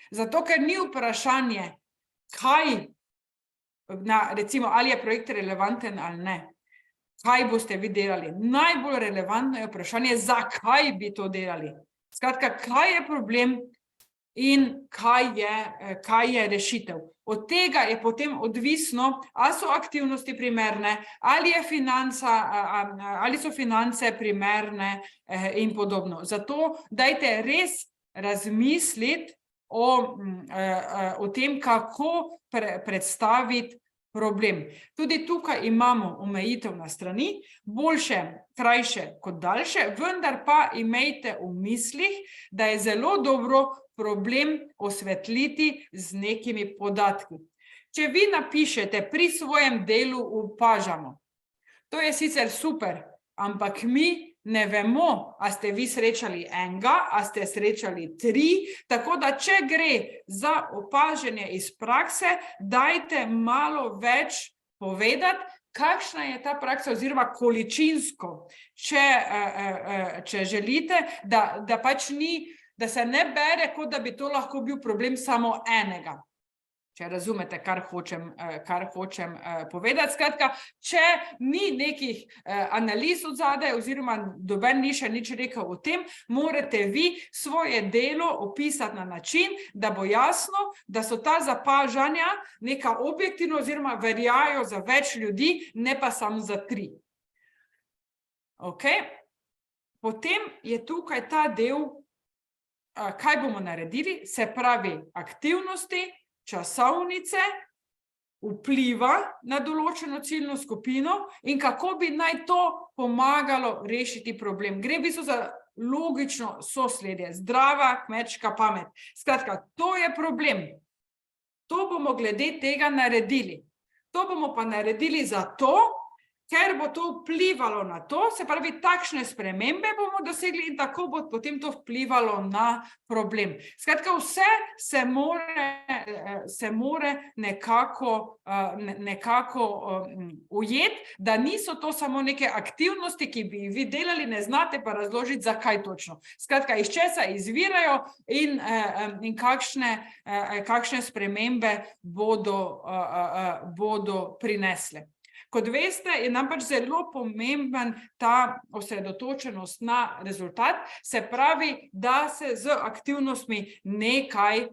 Zato, ker ni vprašanje, kaj recimo, ali je projekt relevanten ali ne. Kaj boste vi delali? Najbolj relevantno je vprašanje, zakaj bi to delali. Skratka, kaj je problem in kaj je rešitev. Od tega je potem odvisno, ali so aktivnosti primerne, ali so finance primerne in podobno. Zato dajte res razmisliti o tem, kako predstaviti problem. Tudi tukaj imamo omejitev na strani, boljše, krajše kot daljše, vendar pa imejte v mislih, da je zelo dobro problem osvetliti z nekimi podatki. Če vi napišete, pri svojem delu opažamo, to je sicer super, ampak mi ne vemo, a ste vi srečali enega, a ste srečali 3, tako da če gre za opažanje iz prakse, dajte malo več povedati, kakšna je ta praksa oziroma količinsko, če želite, da pač ni, da se ne bere, kot da bi to lahko bil problem samo enega. Če razumete, kar hočem povedati. Skratka, če ni nekih analiz od zadaj, oziroma noben ni še nič rekel o tem, morate vi svoje delo opisati na način, da bo jasno, da so ta zapažanja neka objektivna oziroma veljajo za več ljudi, ne pa samo za 3. Okay? Potem je tukaj ta del, kaj bomo naredili, se pravi aktivnosti, časovnice, vpliva na določeno ciljno skupino in kako bi naj to pomagalo rešiti problem. Gre v bistvu za logično sosledje, zdrava kmečka pamet. Skratka, to je problem. To bomo glede tega naredili. To bomo pa naredili zato, ker bo to vplivalo na to, se pravi, takšne spremembe bomo dosegli in tako bo potem to vplivalo na problem. Skratka, vse se more nekako ujeti, da niso to samo neke aktivnosti, ki bi vi delali, ne znate pa razložiti, zakaj točno. Skratka, iz česa izvirajo in kakšne spremembe bodo prinesle. Kot veste, je nam pač zelo pomemben ta osredotočenost na rezultat, se pravi, da se z aktivnostmi nekaj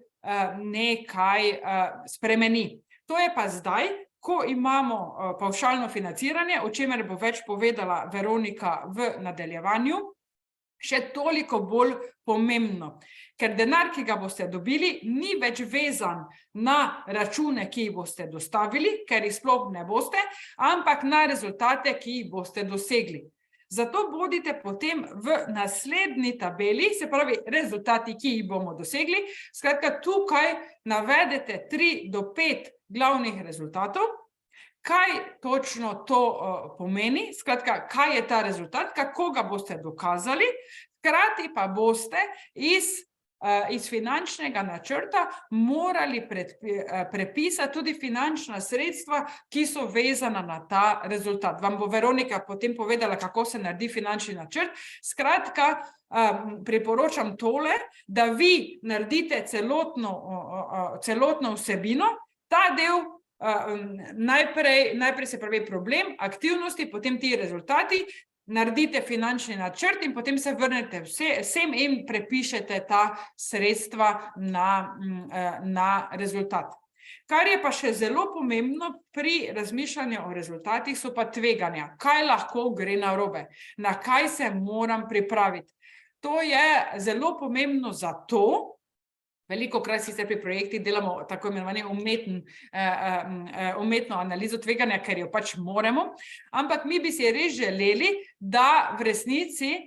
spremeni. To je pa zdaj, ko imamo pavšalno financiranje, o čemer bo več povedala Veronika v nadaljevanju, še toliko bolj pomembno. Ker denar, ki ga boste dobili, ni več vezan na račune, ki jih boste dostavili, ker jih sploh ne boste, ampak na rezultate, ki jih boste dosegli. Zato bodite potem v naslednji tabeli, se pravi rezultati, ki jih bomo dosegli. Skratka, tukaj navedete 3 do 5 glavnih rezultatov. Kaj točno to pomeni? Skratka, kaj je ta rezultat, kako ga boste dokazali, hkrati pa boste iz finančnega načrta morali prepisati tudi finančna sredstva, ki so vezana na ta rezultat. Vam bo Veronika potem povedala, kako se naredi finančni načrt. Skratka, priporočam tole, da vi naredite celotno vsebino, ta del najprej se pravi problem, aktivnosti, potem ti rezultati, naredite finančni načrt in potem se vrnete vsem in prepišete ta sredstva na rezultat. Kar je pa še zelo pomembno pri razmišljanju o rezultatih, so pa tveganja. Kaj lahko gre narobe? Na kaj se moram pripraviti? To je zelo pomembno zato, velikokrat sicer pri projektih delamo tako imenovane umetno analizo tveganja, ker jo pač moramo, ampak mi bi si res želeli, da v resnici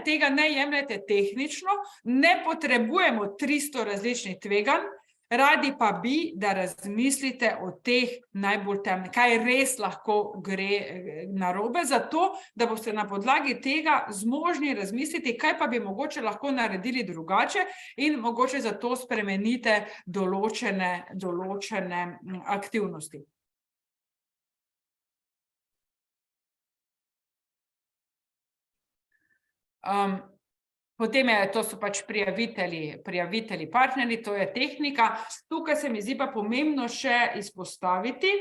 tega ne jemljete tehnično, ne potrebujemo 300 različnih tveganj, radi pa bi, da razmislite o teh najbolj temnih, kaj res lahko gre narobe, zato da boste na podlagi tega zmožni razmisliti, kaj pa bi mogoče lahko naredili drugače in mogoče zato spremenite določene aktivnosti. Potem to so pač prijavitelji partnerji, to je tehnika. Tukaj se mi zdi pa pomembno še izpostaviti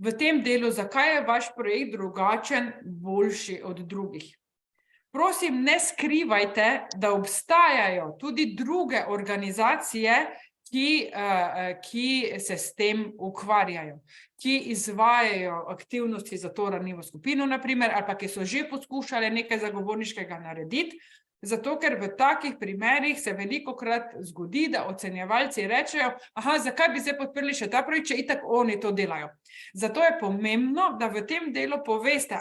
v tem delu, zakaj je vaš projekt drugačen, boljši od drugih. Prosim, ne skrivajte, da obstajajo tudi druge organizacije, ki se s tem ukvarjajo, ki izvajajo aktivnosti za to ranljivo skupino, na primer, ali pa ki so že poskušali nekaj zagovorniškega narediti, zato ker v takih primerih se velikokrat zgodi, da ocenjevalci rečejo, zakaj bi zdaj podprli še ta projekt, če itak oni to delajo. Zato je pomembno, da v tem delu poveste,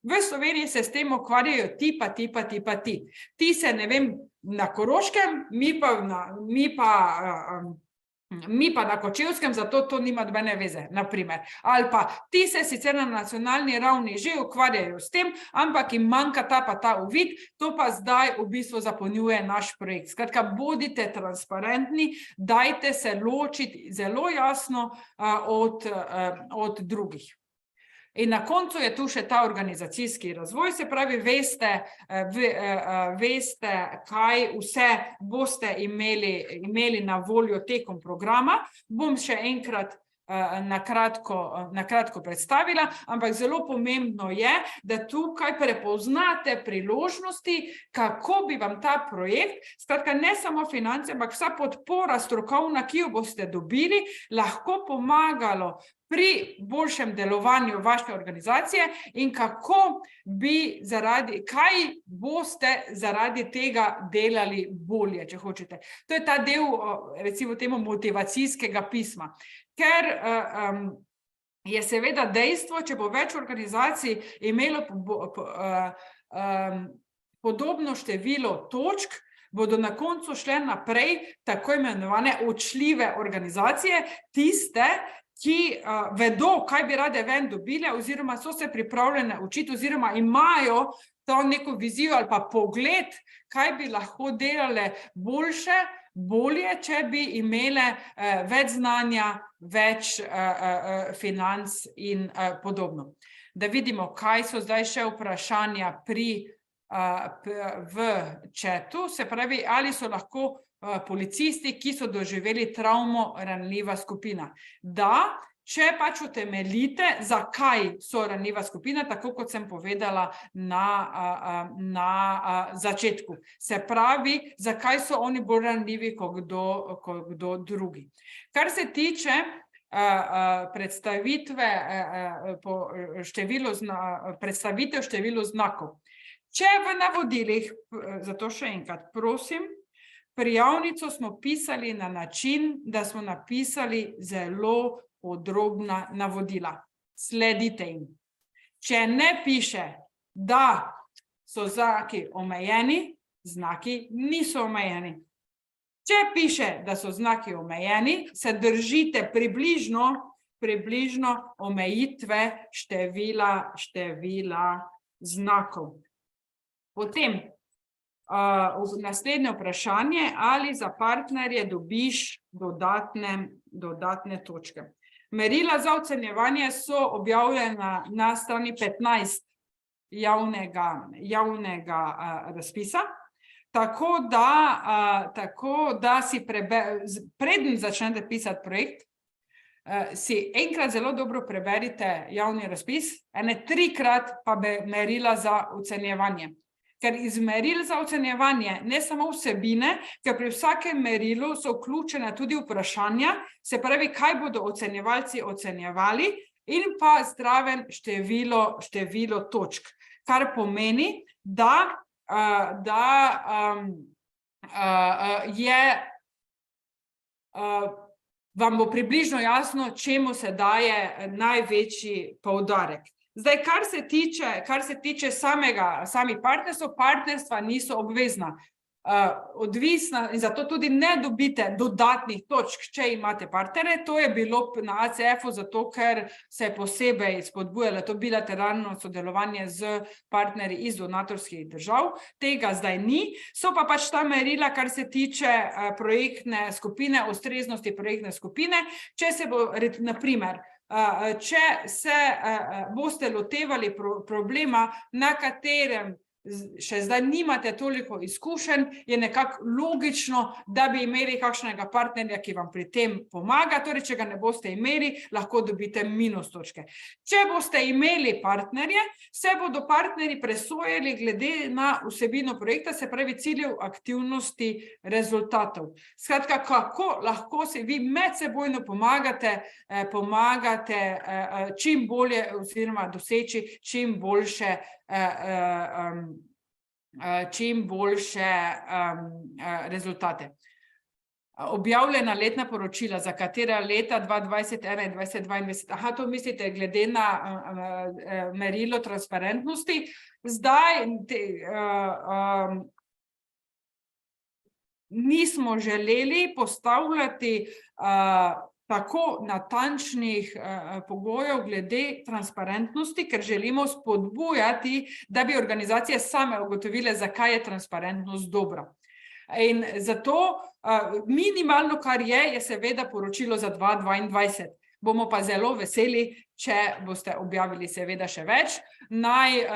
v Sloveniji se s tem ukvarjajo ti. Ti se, ne vem, na Koroškem, mi pa na Kočevskem, zato to nima nobene veze, na primer. Ali pa ti se sicer na nacionalni ravni že ukvarjajo s tem, ampak jim manjka ta pa ta uvid, to pa zdaj v bistvu zapolnjuje naš projekt. Skratka, bodite transparentni, dajte se ločiti zelo jasno od drugih. In na koncu je tu še ta organizacijski razvoj, se pravi, veste, kaj vse boste imeli na voljo tekom programa. Bom še enkrat na kratko predstavila, ampak zelo pomembno je, da tukaj prepoznate priložnosti, kako bi vam ta projekt, skratka ne samo finance, ampak vsa podpora strokovna, ki jo boste dobili, lahko pomagalo pri boljšem delovanju vaše organizacije in kaj boste zaradi tega delali bolje, če hočete. To je ta del, recimo temu, motivacijskega pisma. Ker je seveda dejstvo, če bo več organizacij imelo podobno število točk, bodo na koncu šle naprej tako imenovane učljive organizacije, tiste, ki vedo, kaj bi rade ven dobile, oziroma so se pripravljene učiti, oziroma imajo to neko vizijo ali pa pogled, kaj bi lahko delale bolje, če bi imele več znanja, več financ in podobno. Da vidimo, kaj so zdaj še vprašanja v chatu, se pravi, ali so lahko policisti, ki so doživeli travmo, ranljiva skupina. Da, če pač utemeljite, zakaj so ranljiva skupina, tako kot sem povedala na začetku. Se pravi, zakaj so oni bolj ranljivi kot kdo drugi. Kar se tiče predstavitev številu znakov. Če v navodilih, zato še enkrat prosim, prijavnico smo pisali na način, da smo napisali zelo podrobna navodila. Sledite jim. Če ne piše, da so znaki omejeni, znaki niso omejeni. Če piše, da so znaki omejeni, se držite približno omejitve števila znakov. Potem naslednje vprašanje, ali za partnerje dobiš dodatne točke. Merila za ocenjevanje so objavljena na strani 15 javnega razpisa, tako da si preden začnete pisati projekt, si enkrat zelo dobro preberite javni razpis, 3-krat pa merila za ocenjevanje. Ker iz meril za ocenjevanje ne samo vsebine, ker pri vsakem merilu so vključene tudi vprašanja, se pravi, kaj bodo ocenjevalci ocenjevali, in pa zraven število točk, kar pomeni, da vam bo približno jasno, čemu se daje največji poudarek. Zdaj, kar se tiče samih partnerstv, partnerstva niso obvezna, odvisna, in zato tudi ne dobite dodatnih točk, če imate partnere. To je bilo na ACF-u zato, ker se je posebej spodbujalo to bilateralno sodelovanje z partnerji iz donatorskih držav. Tega zdaj ni. So pa pač ta merila, kar se tiče projektne skupine, ustreznosti projektne skupine. Če se bo, na primer, če se boste lotevali problema, na katerem še zdaj nimate toliko izkušenj, je nekako logično, da bi imeli kakšnega partnerja, ki vam pri tem pomaga. Torej, če ga ne boste imeli, lahko dobite minus točke. Če boste imeli partnerje, se bodo partnerji presojali glede na vsebino projekta, se pravi ciljev, aktivnosti, rezultatov. Skratka, kako lahko se vi medsebojno pomagate čim bolje oziroma doseči čim boljše rezultate. Objavljena letna poročila, za katera leta 2020, 2021, 2022. Aha, to mislite glede na merilo transparentnosti. Zdaj nismo želeli postavljati tako natančnih pogojev glede transparentnosti, ker želimo spodbujati, da bi organizacije same ugotovile, zakaj je transparentnost dobra. In zato minimalno, kar je seveda poročilo za 2022. Bomo pa zelo veseli, če boste objavili seveda še več. Naj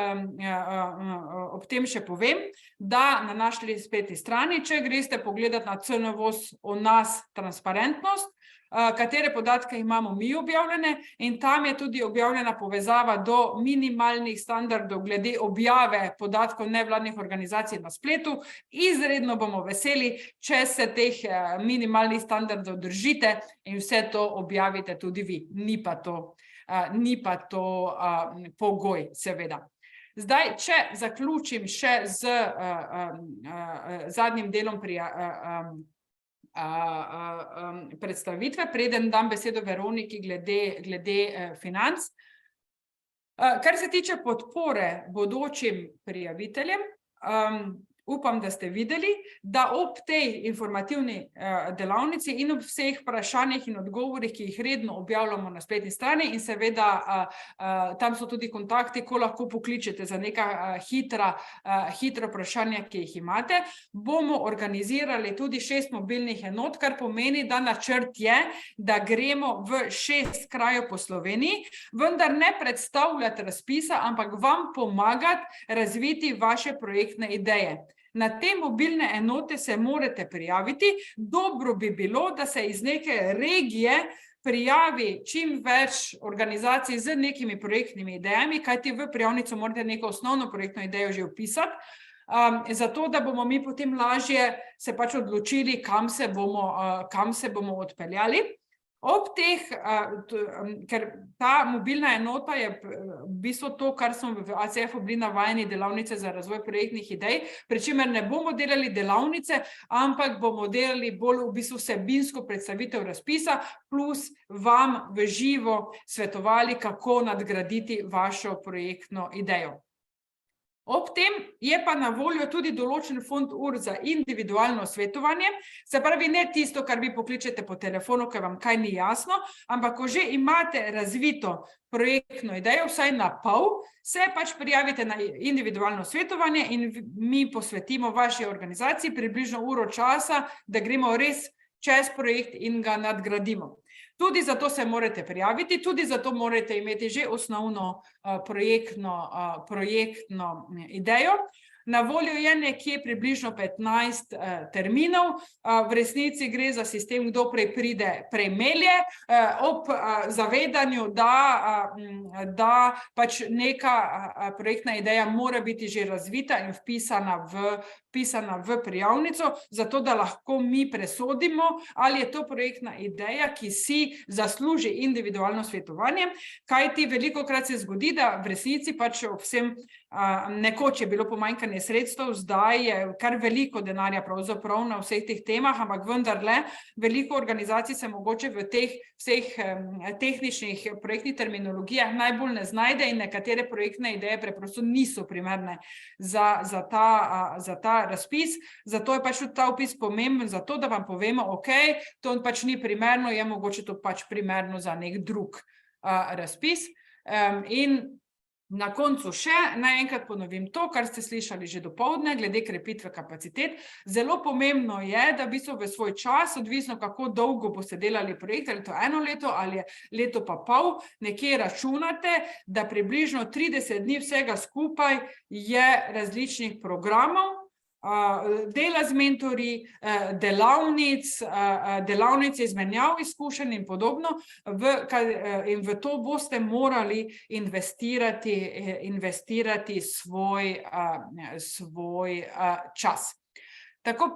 ob tem še povem, da na naši spletni strani, če greste pogledati na CNVOS o nas transparentnost, katere podatke imamo mi objavljene, in tam je tudi objavljena povezava do minimalnih standardov glede objave podatkov nevladnih organizacij na spletu. Izredno bomo veseli, če se teh minimalnih standardov držite in vse to objavite tudi vi. Ni pa to pogoj, seveda. Zdaj, če zaključim še z zadnjim delom predstavitve, preden dam besedo Veroniki glede financ. Kar se tiče podpore bodočim prijaviteljem, upam, da ste videli, da ob tej informativni delavnici in ob vseh vprašanjih in odgovorih, ki jih redno objavljamo na spletni strani, in seveda tam so tudi kontakti, ko lahko pokličete za neka hitra vprašanja, ki jih imate, bomo organizirali tudi 6 mobilnih enot, kar pomeni, da načrt je, da gremo v 6 krajev po Sloveniji, vendar ne predstavljati razpisa, ampak vam pomagati razviti vaše projektne ideje. Na te mobilne enote se morate prijaviti. Dobro bi bilo, da se iz neke regije prijavi čim več organizacij z nekimi projektnimi idejami, kajti v prijavnico morate neko osnovno projektno idejo že vpisati, zato da bomo mi potem lažje se pač odločili, kam se bomo odpeljali. Ob teh, ker ta mobilna enota je v bistvu to, kar smo v ACF-u bili navajeni, delavnice za razvoj projektnih idej, pri čemer ne bomo delali delavnice, ampak bomo delali bolj v bistvu vsebinsko predstavitev razpisa, plus vam v živo svetovali, kako nadgraditi vašo projektno idejo. Ob tem je pa na voljo tudi določen fond ur za individualno svetovanje, se pravi ne tisto, kar vi pokličete po telefonu, ker vam kaj ni jasno, ampak ko že imate razvito projektno idejo, vsaj na pol, se pač prijavite na individualno svetovanje in mi posvetimo vaši organizaciji približno uro časa, da gremo res čez projekt in ga nadgradimo. Tudi zato se morate prijaviti, tudi zato morate imeti že osnovno projektno idejo. Na voljo je nekje približno 15 terminov, v resnici gre za sistem, kdo prej pride, prej melje, ob zavedanju, da pač neka projektna ideja mora biti že razvita in vpisana v prijavnico, zato da lahko mi presodimo, ali je to projektna ideja, ki si zasluži individualno svetovanje, kajti velikokrat se zgodi, da v resnici pač ob vsem nekoč je bilo pomanjkanje sredstev, zdaj je kar veliko denarja pravzaprav na vseh teh temah, ampak vendarle veliko organizacij se mogoče v teh vseh tehničnih projektnih terminologijah najbolj ne znajde in nekatere projektne ideje preprosto niso primerne za ta razpis. Zato je pač ta vpis pomemben, zato da vam povemo, ok, to pač ni primerno, je mogoče to pač primerno za nek drug razpis. In Na koncu še naenkrat ponovim to, kar ste slišali že dopoldne, glede krepitve kapacitet. Zelo pomembno je, da v bistvu v svoj čas, odvisno kako dolgo boste delali projekt, ali to 1 leto ali leto pa pol, nekje računate, da približno 30 dni vsega skupaj je različnih programov, dela z mentorji, delavnic, izmenjav izkušenj in podobno, in v to boste morali investirati svoj čas. Tako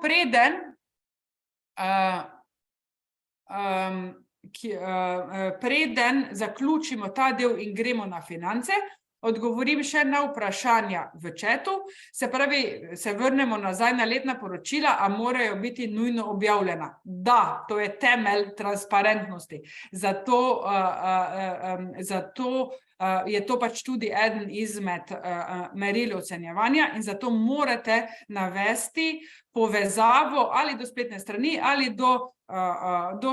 preden zaključimo ta del in gremo na finance, odgovorim še na vprašanja v chatu, se pravi, se vrnemo nazaj na letna poročila, a morajo biti nujno objavljena. Da, to je temelj transparentnosti. Zato je to pač tudi eden izmed meril ocenjevanja in zato morate navesti povezavo ali do spletne strani ali do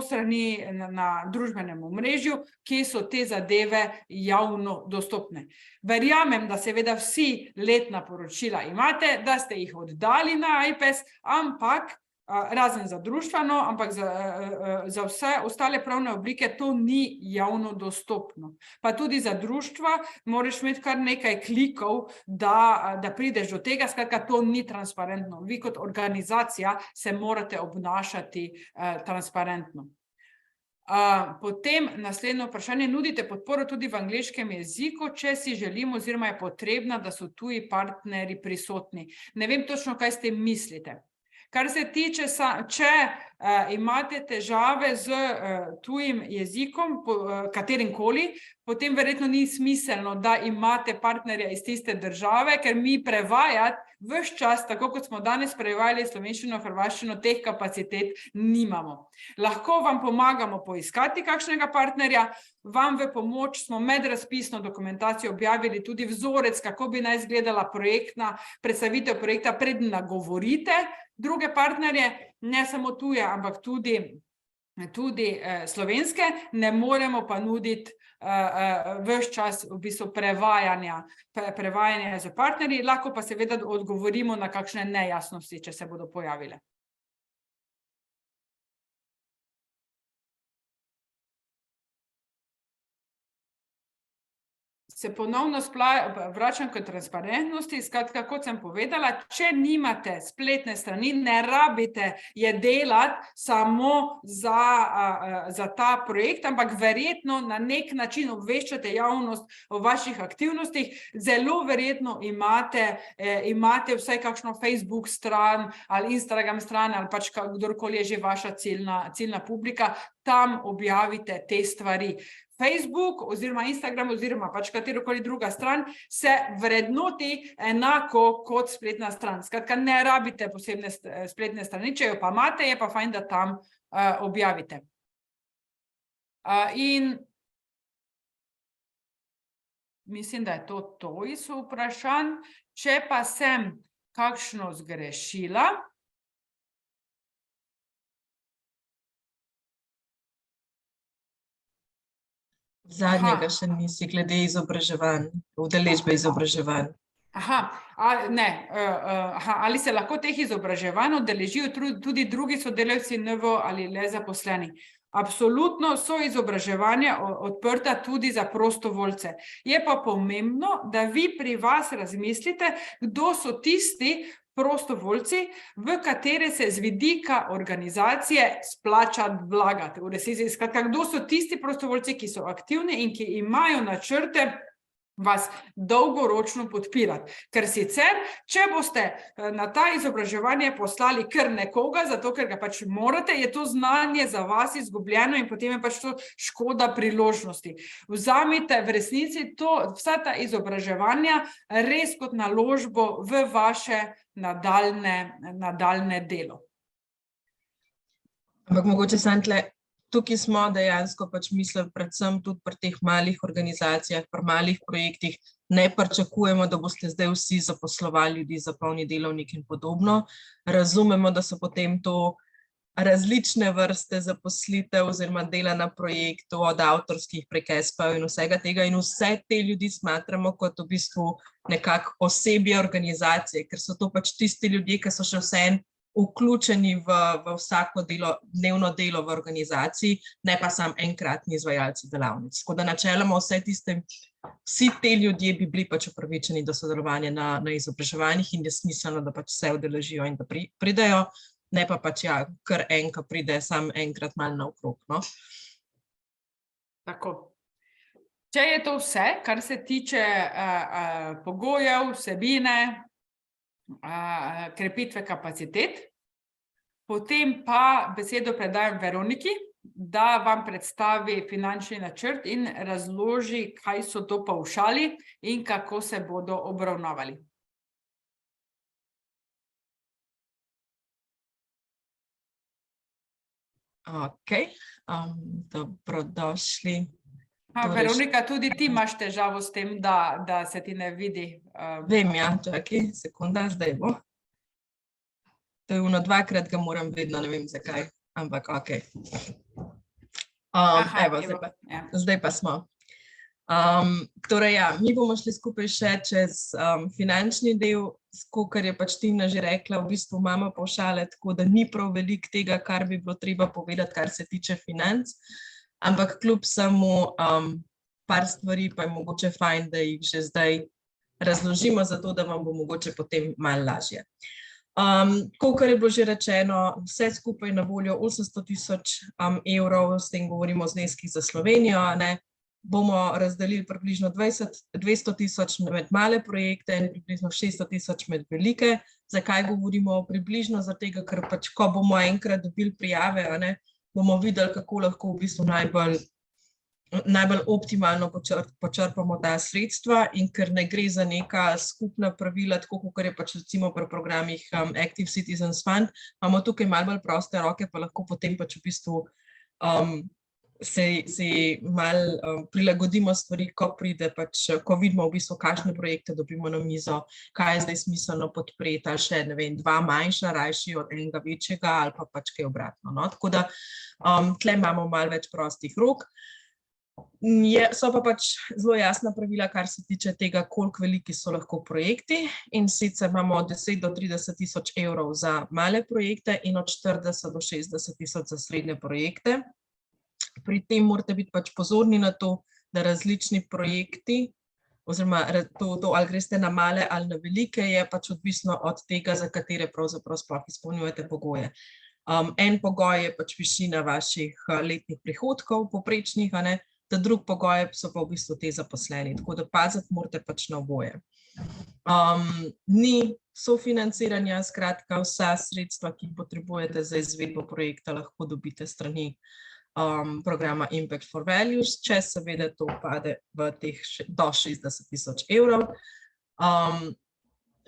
strani na družbenem omrežju, kje so te zadeve javno dostopne. Verjamem, da seveda vsi letna poročila imate, da ste jih oddali na iPes, ampak razen za društveno, ampak za vse ostale pravne oblike to ni javno dostopno. Pa tudi za društva moraš imeti kar nekaj klikov, da prideš do tega, skratka to ni transparentno. Vi kot organizacija se morate obnašati transparentno. Potem naslednje vprašanje, nudite podporo tudi v angleškem jeziku, če si želimo oziroma je potrebna, da so tuji partnerji prisotni. Ne vem točno, kaj s tem mislite. Kar se tiče, če imate težave z tujim jezikom, katerimkoli, potem verjetno ni smiselno, da imate partnerja iz tiste države, ker mi prevajati ves čas, tako kot smo danes prevajali slovenščino, hrvaščino, teh kapacitet nimamo. Lahko vam pomagamo poiskati kakšnega partnerja, vam v pomoč smo med razpisno dokumentacijo objavili tudi vzorec, kako bi naj izgledala predstavitev projekta, preden nagovorite druge partnerje, ne samo tuje, ampak tudi slovenske, ne moremo pa nuditi ves čas v bistvu prevajanja z partnerji, lahko pa seveda odgovorimo na kakšne nejasnosti, če se bodo pojavile. Se ponovno vračam k transparentnosti, skratka, kot sem povedala, če nimate spletne strani, ne rabite je delati samo za ta projekt, ampak verjetno na nek način obveščate javnost o vaših aktivnostih, zelo verjetno imate vsaj kakšno Facebook stran ali Instagram stran ali pač kdorkoli je že vaša ciljna publika, tam objavite te stvari. Facebook oziroma Instagram oziroma pač katerokoli druga stran se vrednoti enako kot spletna stran. Skratka, ne rabite posebne spletne strani, če jo pa imate, je pa fajn, da tam objavite. In mislim, da je to iz vprašanj. Če pa sem kakšno zgrešila,
zadnjega še nisi, glede izobraževanj, udeležbe izobraževanj.
Ali se lahko teh izobraževanj udeležijo tudi drugi sodelavci NVO ali le zaposleni? Absolutno so izobraževanja odprta tudi za prostovoljce. Je pa pomembno, da vi pri vas razmislite, kdo so tisti prostovoljci, v katere se z vidika organizacije splača vlagati. Skratka, kdo so tisti prostovoljci, ki so aktivni in ki imajo načrte vas dolgoročno podpirati. Ker sicer, če boste na ta izobraževanje poslali kar nekoga, zato ker ga pač morate, je to znanje za vas izgubljeno in potem je pač to škoda priložnosti. Vzamite v resnici vsa ta izobraževanja res kot naložbo v vaše nadaljne delo.
Ampak mogoče samo tukaj smo dejansko pač mislili predvsem tudi pri teh malih organizacijah, pri malih projektih, ne pričakujemo, da boste zdaj vsi zaposlovali ljudi za polni delovnik in podobno. Razumemo, da so potem to različne vrste zaposlitev oziroma dela na projektu, od avtorskih prek SP-jev in vsega tega, in vse te ljudi smatramo kot v bistvu nekako osebje organizacije, ker so to pač tisti ljudje, ki so še vseeno vključeni v vsako dnevno delo v organizaciji, ne pa samo enkratni izvajalci delavnic. Tako da načeloma vsi te ljudje bi bili pač upravičeni do sodelovanja na izobraževanjih in je smiselno, da pač se udeležijo in da pridejo, ne pa pač kar enka pride samo enkrat malo naokrog, no.
Tako. Če je to vse, kar se tiče pogojev, vsebine, krepitve kapacitet, potem pa besedo predajam Veroniki, da vam predstavi finančni načrt in razloži, kaj so to pavšali in kako se bodo obravnavali.
Ok, dobrodošli.
Veronika, tudi ti imaš težavo s tem, da se ti ne vidi.
Vem, ja, čakaj, sekunda, zdaj bo. To je dvakrat ga moram vedno, ne vem zakaj, ampak ok. Evo, zdaj pa smo. Torej, ja, mi bomo šli skupaj še čez finančni del, kar je pač Tina že rekla, v bistvu imamo pavšale, tako da ni prav veliko tega, kar bi bilo treba povedati, kar se tiče financ, ampak kljub samo par stvari pa je mogoče fajn, da jih že zdaj razložimo, zato da vam bo mogoče potem malo lažje. Kakor je bilo že rečeno, vse skupaj na voljo 800.000 evrov, s tem govorimo o zneskih za Slovenijo, ne, bomo razdelili približno 200.000 med male projekte in približno 600.000 med velike. Zakaj govorimo približno? Zato, ker pač, ko bomo enkrat dobili prijave, ne, bomo videli, kako lahko v bistvu najbolj optimalno počrpamo ta sredstva in ker ne gre za neka skupna pravila, tako kot je pač recimo pri programih Active Citizens Fund, imamo tukaj malo bolj proste roke, pa lahko potem pač v bistvu se malo prilagodimo stvari, ko pride pač, ko vidimo v bistvu, kakšne projekte dobimo na mizo, kaj je zdaj smiselno podpreti, ali še, ne vem, dva manjša, rajši od enega večjega, ali pa pač kaj obratno, no. Tako da tle imamo malo več prostih rok. So pa pač zelo jasna pravila, kar se tiče tega, koliko veliki so lahko projekti, in sicer imamo od 10 do 30.000 evrov za male projekte in od 40 do 60.000 za srednje projekte. Pri tem morate biti pač pozorni na to, da različni projekti, oziroma to ali greste na male ali na velike, je pač odvisno od tega, za katere pravzaprav sploh izpolnjujete pogoje. En pogoj je pač višina vaših letnih prihodkov, povprečnih, a ne, ta drug pogoj so pa v bistvu te zaposleni, tako da paziti morate pač na oboje. Ni sofinanciranja, skratka vsa sredstva, ki jih potrebujete za izvedbo projekta, lahko dobite strani programa Impact for Values, če seveda to pade v teh do 60.000 evrov.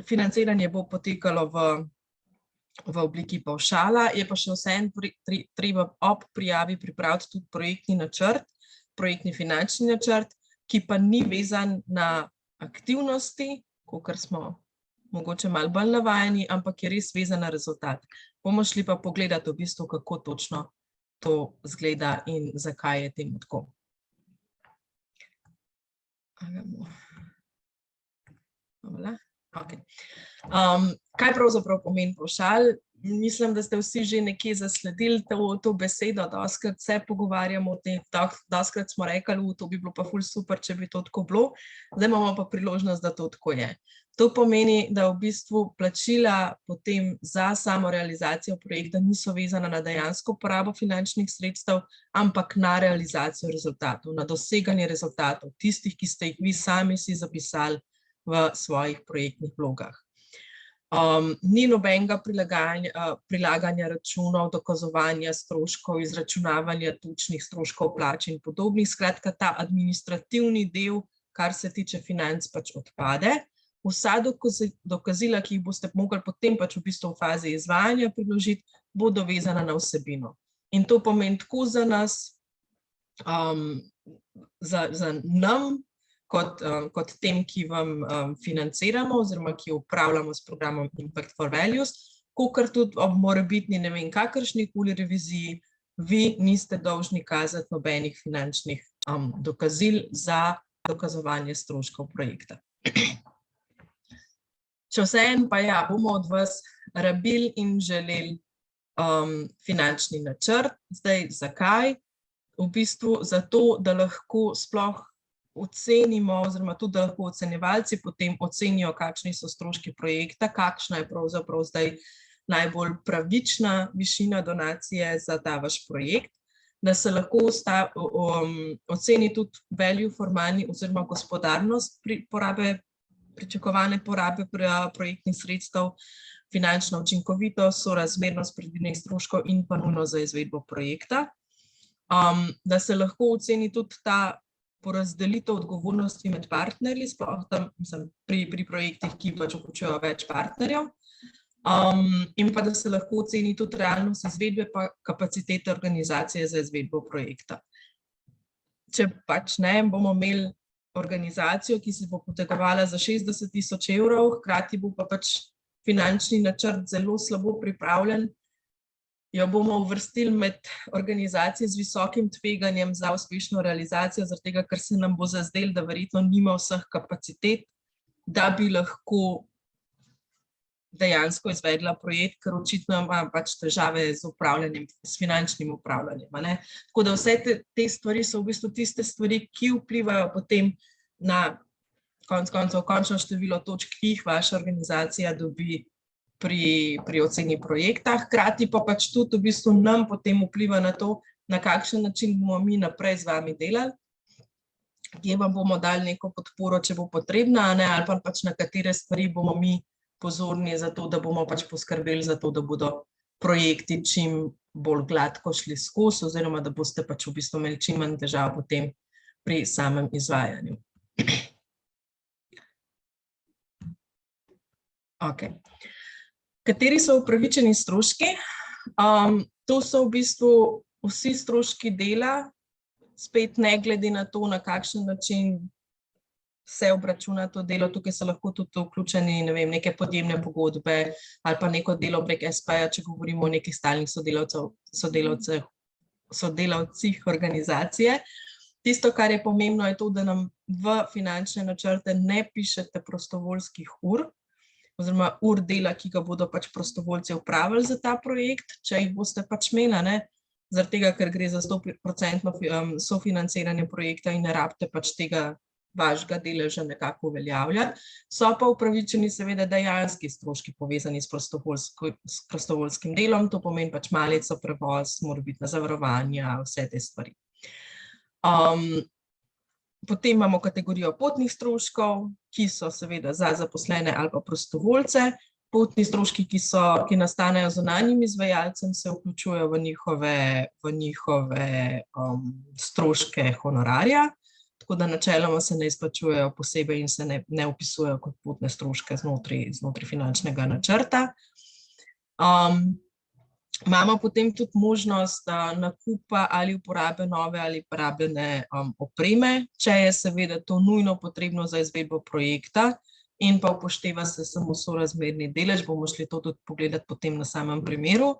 Financiranje bo potekalo v obliki pavšala, je pa še vseeno treba ob prijavi pripraviti tudi projektni načrt, projektni finančni načrt, ki pa ni vezan na aktivnosti, kakor smo mogoče malo bolj navajeni, ampak je res vezan na rezultat. Bomo šli pa pogledati v bistvu, kako točno to zgleda in zakaj je temu tako. Kaj pravzaprav pomeni pavšal? Mislim, da ste vsi že nekje zasledili to besedo, dostikrat se pogovarjamo o tem, dostikrat smo rekli, to bi bilo pa ful super, če bi to tako bilo, zdaj imamo pa priložnost, da to tako je. To pomeni, da v bistvu plačila potem za samo realizacijo projekta niso vezana na dejansko porabo finančnih sredstev, ampak na realizacijo rezultatov, na doseganje rezultatov, tistih, ki ste jih vi sami si zapisali v svojih projektnih vlogah. Ni nobenega prilaganja računov, dokazovanja stroškov, izračunavanja točnih stroškov plač in podobnih. Skratka, ta administrativni del, kar se tiče financ, pač odpade. Vsa dokazila, ki jih boste mogli potem pač v bistvu v fazi izvajanja priložiti, bodo vezana na vsebino. In to pomeni tako za nas, za nam, kot tem, ki vam financiramo oziroma ki upravljamo s programom Impact for Values, kakor tudi ob morebitni ne vem kakršni koli reviziji, vi niste dolžni kazati nobenih finančnih dokazil za dokazovanje stroškov projekta. Če vseeno pa ja, bomo od vas rabili in želeli finančni načrt. Zdaj, zakaj? V bistvu zato, da lahko sploh ocenimo, oziroma tudi, da lahko ocenjevalci potem ocenijo, kakšni so stroški projekta, kakšna je pravzaprav zdaj najbolj pravična višina donacije za ta vaš projekt, da se lahko oceni tudi value for money oziroma gospodarnost pričakovane porabe projektnih sredstev, finančna učinkovitost, sorazmernost predvidenih stroškov in pa nujno za izvedbo projekta. Da se lahko oceni tudi ta porazdelitev odgovornosti med partnerji, sploh tam pri projektih, ki pač vključujejo več partnerjev. In pa da se lahko oceni tudi realnost izvedbe pa kapacitete organizacije za izvedbo projekta. Če pač ne, bomo imeli organizacijo, ki se bo potegovala za 60 000 evrov, hkrati bo pa pač finančni načrt zelo slabo pripravljen, jo bomo uvrstili med organizacije z visokim tveganjem za uspešno realizacijo, zaradi tega, ker se nam bo zazdelo, da verjetno nima vseh kapacitet, da bi lahko dejansko izvedla projekt, ker očitno ima pač težave z upravljanjem, s finančnim upravljanjem. Tako da vse te stvari so v bistvu tiste stvari, ki vplivajo potem na končno število točk, ki jih vaša organizacija dobi pri oceni projekta, hkrati pa pač tudi v bistvu nam potem vpliva na to, na kakšen način bomo mi naprej z vami delali, kje vam bomo dali neko podporo, če bo potrebna, ali pa pač na katere stvari bomo mi pozorni za to, da bomo pač poskrbeli za to, da bodo projekti čim bolj gladko šli skozi, oziroma da boste pač v bistvu imeli čim manj težav potem pri samem izvajanju. Okay. Kateri so upravičeni stroški? To so v bistvu vsi stroški dela, spet ne glede na to, na kakšen način se obračuna to delo. Tukaj so lahko tudi vključeni, ne vem, neke podjemne pogodbe ali pa neko delo prek SP-ja, če govorimo o nekih stalnih sodelavcih organizacije. Tisto, kar je pomembno, je to, da nam v finančne načrte ne pišete prostovoljskih ur, oziroma ur dela, ki ga bodo pač prostovoljci opravili za ta projekt, če jih boste pač imeli, zaradi tega, ker gre za 100% sofinanciranje projekta in ne rabite pač tega vašega deleža nekako uveljavljati. So pa upravičeni seveda dejanski stroški povezani s prostovoljskim delom, to pomeni pač malico, prevoz, morebitna zavarovanja, vse te stvari. Potem imamo kategorijo potnih stroškov, ki so seveda za zaposlene ali pa prostovoljce. Potni stroški, ki nastanejo zunanjim izvajalcem, se vključujejo v njihove stroške honorarja, tako da načeloma se ne izplačujejo posebej in se ne vpisujejo kot potne stroške znotraj finančnega načrta. Imamo potem tudi možnost nakupa ali uporabe nove ali uporabljene opreme, če je seveda to nujno potrebno za izvedbo projekta in pa upošteva se samo sorazmerni delež, bomo šli to tudi pogledati potem na samem primeru.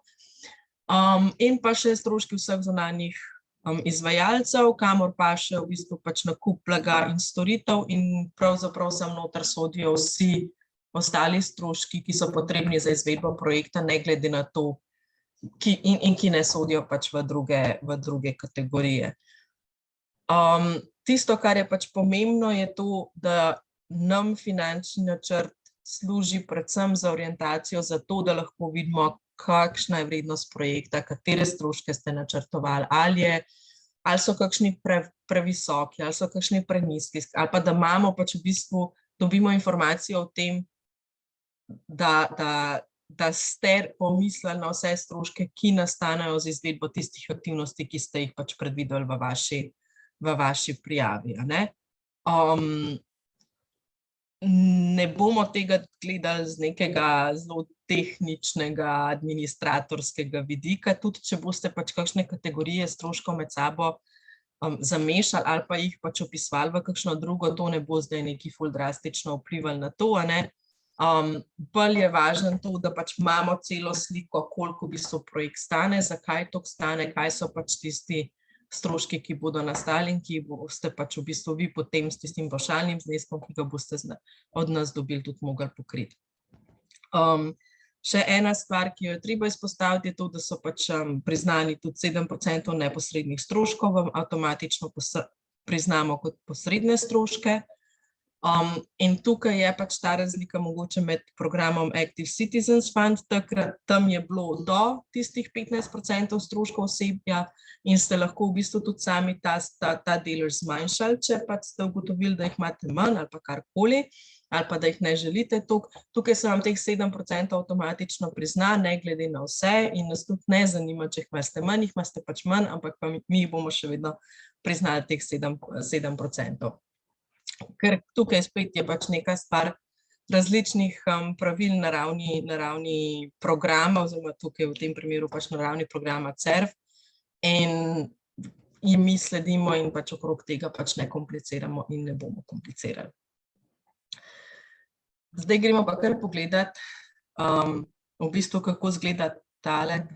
In pa še stroški vseh zunanjih izvajalcev, kamor pa še v bistvu pač nakup blaga in storitev in pravzaprav sem noter sodijo vsi ostali stroški, ki so potrebni za izvedbo projekta, ne glede na to, ki ne sodijo pač v druge kategorije. Tisto, kar je pač pomembno, je to, da nam finančni načrt služi predvsem za orientacijo, za to, da lahko vidimo, kakšna je vrednost projekta, katere stroške ste načrtovali, ali so kakšni previsoki, ali so kakšni prenizki, ali pa da imamo pač v bistvu, dobimo informacijo o tem, da ste pomislili na vse stroške, ki nastanejo z izvedbo tistih aktivnosti, ki ste jih pač predvideli v vaši prijavi. Ne bomo tega gledali z nekega zelo tehničnega, administratorskega vidika, tudi če boste pač kakšne kategorije stroškov med sabo zamešali ali pa jih pač opisovali v kakšno drugo, to ne bo zdaj neki ful drastično vplivali na to, Bolj je važno to, da pač imamo celo sliko, koliko v bistvu projekt stane, zakaj to stane, kaj so pač tisti stroški, ki bodo nastali in ki boste pač v bistvu vi potem s tistim pavšalnim zneskom, ki ga boste od nas dobili, tudi mogli pokriti. Še ena stvar, ki jo je treba izpostaviti, je to, da so pač priznani tudi 7% neposrednih stroškov, vam avtomatično priznamo kot posredne stroške. In tukaj je pač ta razlika mogoče med programom Active Citizens Fund, takrat tam je bilo do tistih 15% stroškov osebja in ste lahko v bistvu tudi sami ta delež zmanjšali, če pač ste ugotovili, da jih imate manj ali pa karkoli, ali pa da jih ne želite toliko. Tukaj se vam teh 7% avtomatično prizna, ne glede na vse in nas tudi ne zanima, če jih imate manj, jih imate pač manj, ampak mi bomo še vedno priznali teh 7%. Ker tukaj spet je pač neka stvar različnih pravil na ravni programa, oziroma tukaj v tem primeru pač na ravni programa CERF in jim mi sledimo in pač okrog tega pač ne kompliciramo in ne bomo komplicirali. Zdaj gremo pa kar pogledat v bistvu, kako izgleda tale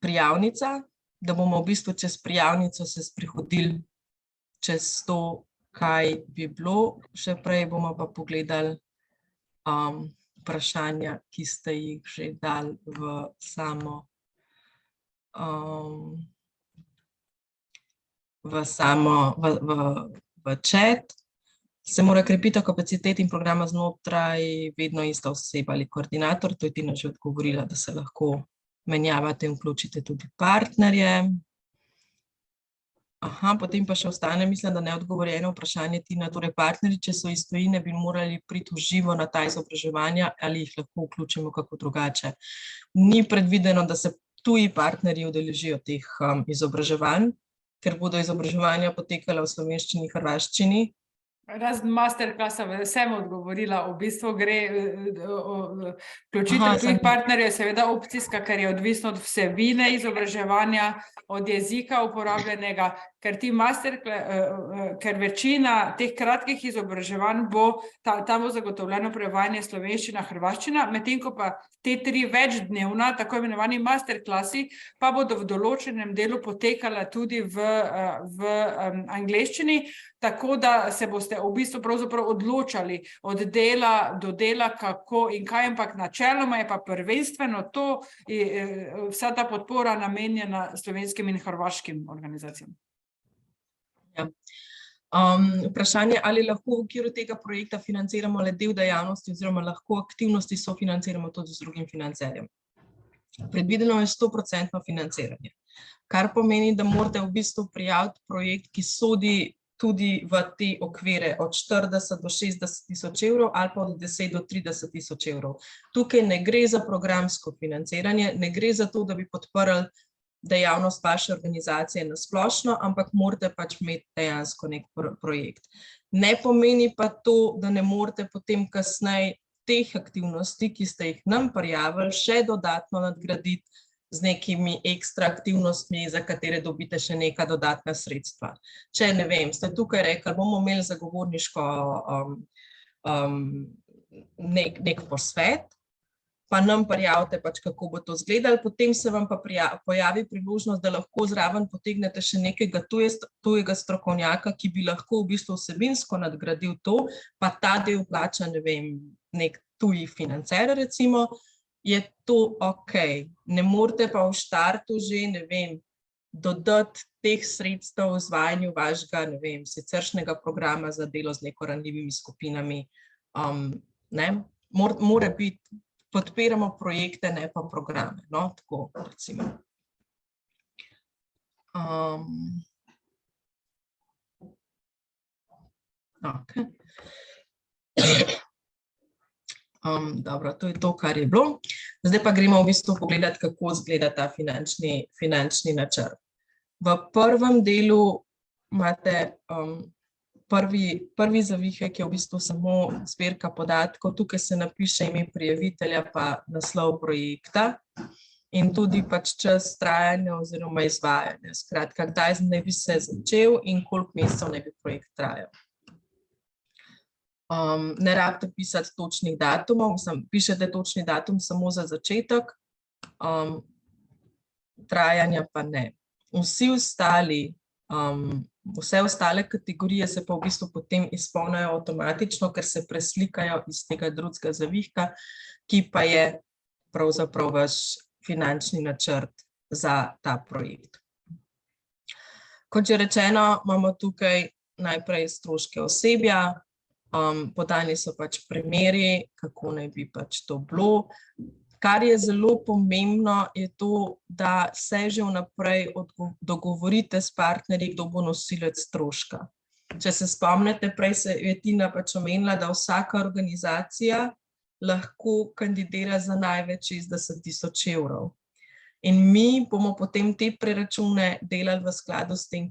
prijavnica, da bomo v bistvu čez prijavnico se sprehodili čez to, kaj bi bilo. Še prej bomo pa pogledali vprašanja, ki ste jih že dali v chat. Se mora krepitev kapacitet in programa znotraj vedno ista oseba ali koordinator, to je Tina že odgovorila, da se lahko menjavate in vključite tudi partnerje. Potem pa še ostane, mislim, da neodgovorjeno vprašanje, Tina, torej partnerji, če so iz tujine, bi morali priti v živo na ta izobraževanja ali jih lahko vključimo kako drugače. Ni predvideno, da se tuji partnerji udeležijo teh izobraževanj, ker bodo izobraževanja potekala v slovenščini, hrvaščini.
Razen masterklasa, sem odgovorila, v bistvu gre vključitev tujih partnerjev, seveda opcijska, ker je odvisno od vsebine izobraževanja, od jezika uporabljenega, ker večina teh kratkih izobraževanj tam bo zagotovljeno prevajanje slovenščina, hrvaščina, medtem ko pa te 3 večdnevna, tako imenovani masterklasi, pa bodo v določenem delu potekala tudi v angleščini, tako da se boste v bistvu pravzaprav odločali od dela do dela, kako in kaj, ampak načeloma je pa prvenstveno to, vsa ta podpora namenjena slovenskim in hrvaškim organizacijam.
Vprašanje, ali lahko v okviru tega projekta financiramo le del dejavnosti oziroma lahko aktivnosti sofinanciramo tudi z drugim financerjem. Predvideno je 100% financiranje, kar pomeni, da morate v bistvu prijaviti projekt, ki sodi tudi v te okvire od 40 do 60 tisoč evrov ali pa od 10 do 30 tisoč evrov. Tukaj ne gre za programsko financiranje, ne gre za to, da bi podprli dejavnost vaše organizacije na splošno, ampak morate pač imeti dejansko nek projekt. Ne pomeni pa to, da ne morete potem kasneje teh aktivnosti, ki ste jih nam prijavili, še dodatno nadgraditi z nekimi ekstra aktivnostmi, za katere dobite še neka dodatna sredstva. Če, ne vem, ste tukaj rekli, bomo imeli zagovorniško nek posvet, pa nam prijavite pač, kako bo to izgledalo, potem se vam pa pojavi priložnost, da lahko zraven potegnete še nekega tujega strokovnjaka, ki bi lahko v bistvu vsebinsko nadgradil to, pa ta del plača, ne vem, nek tuji financer, recimo, je to okej. Ne morete pa v štartu že, ne vem, dodati teh sredstev v izvajanju vašega, ne vem, siceršnjega programa za delo z neko ranljivimi skupinami. Mora biti, podpiramo projekte, ne pa programe, no, tako recimo. Okay. Dobro, to je to, kar je bilo. Zdaj pa gremo v bistvu pogledati, kako izgleda ta finančni načrt. V prvem delu imate prvi zavihek, je v bistvu samo zbirka podatkov. Tukaj se napiše ime prijavitelja pa naslov projekta in tudi pač čas trajanja oziroma izvajanja. Skratka, kdaj naj bi se začel in koliko mesecev naj bi projekt trajal. Ne rabite pisati točnih datumov, pišete točni datum samo za začetek, trajanja pa ne. Vse ostale kategorije se pa v bistvu potem izpolnijo avtomatično, ker se preslikajo iz tega drugega zavihka, ki pa je pravzaprav vaš finančni načrt za ta projekt. Kot že rečeno, imamo tukaj najprej stroške osebja, podani so pač primeri, kako naj bi pač to bilo. Kar je zelo pomembno, je to, da se že vnaprej dogovorite s partnerji, kdo bo nosilec stroška. Če se spomnite, prej je Tina pač omenila, da vsaka organizacija lahko kandidira za največ 60 000 evrov. In mi bomo potem te preračune delali v skladu s tem,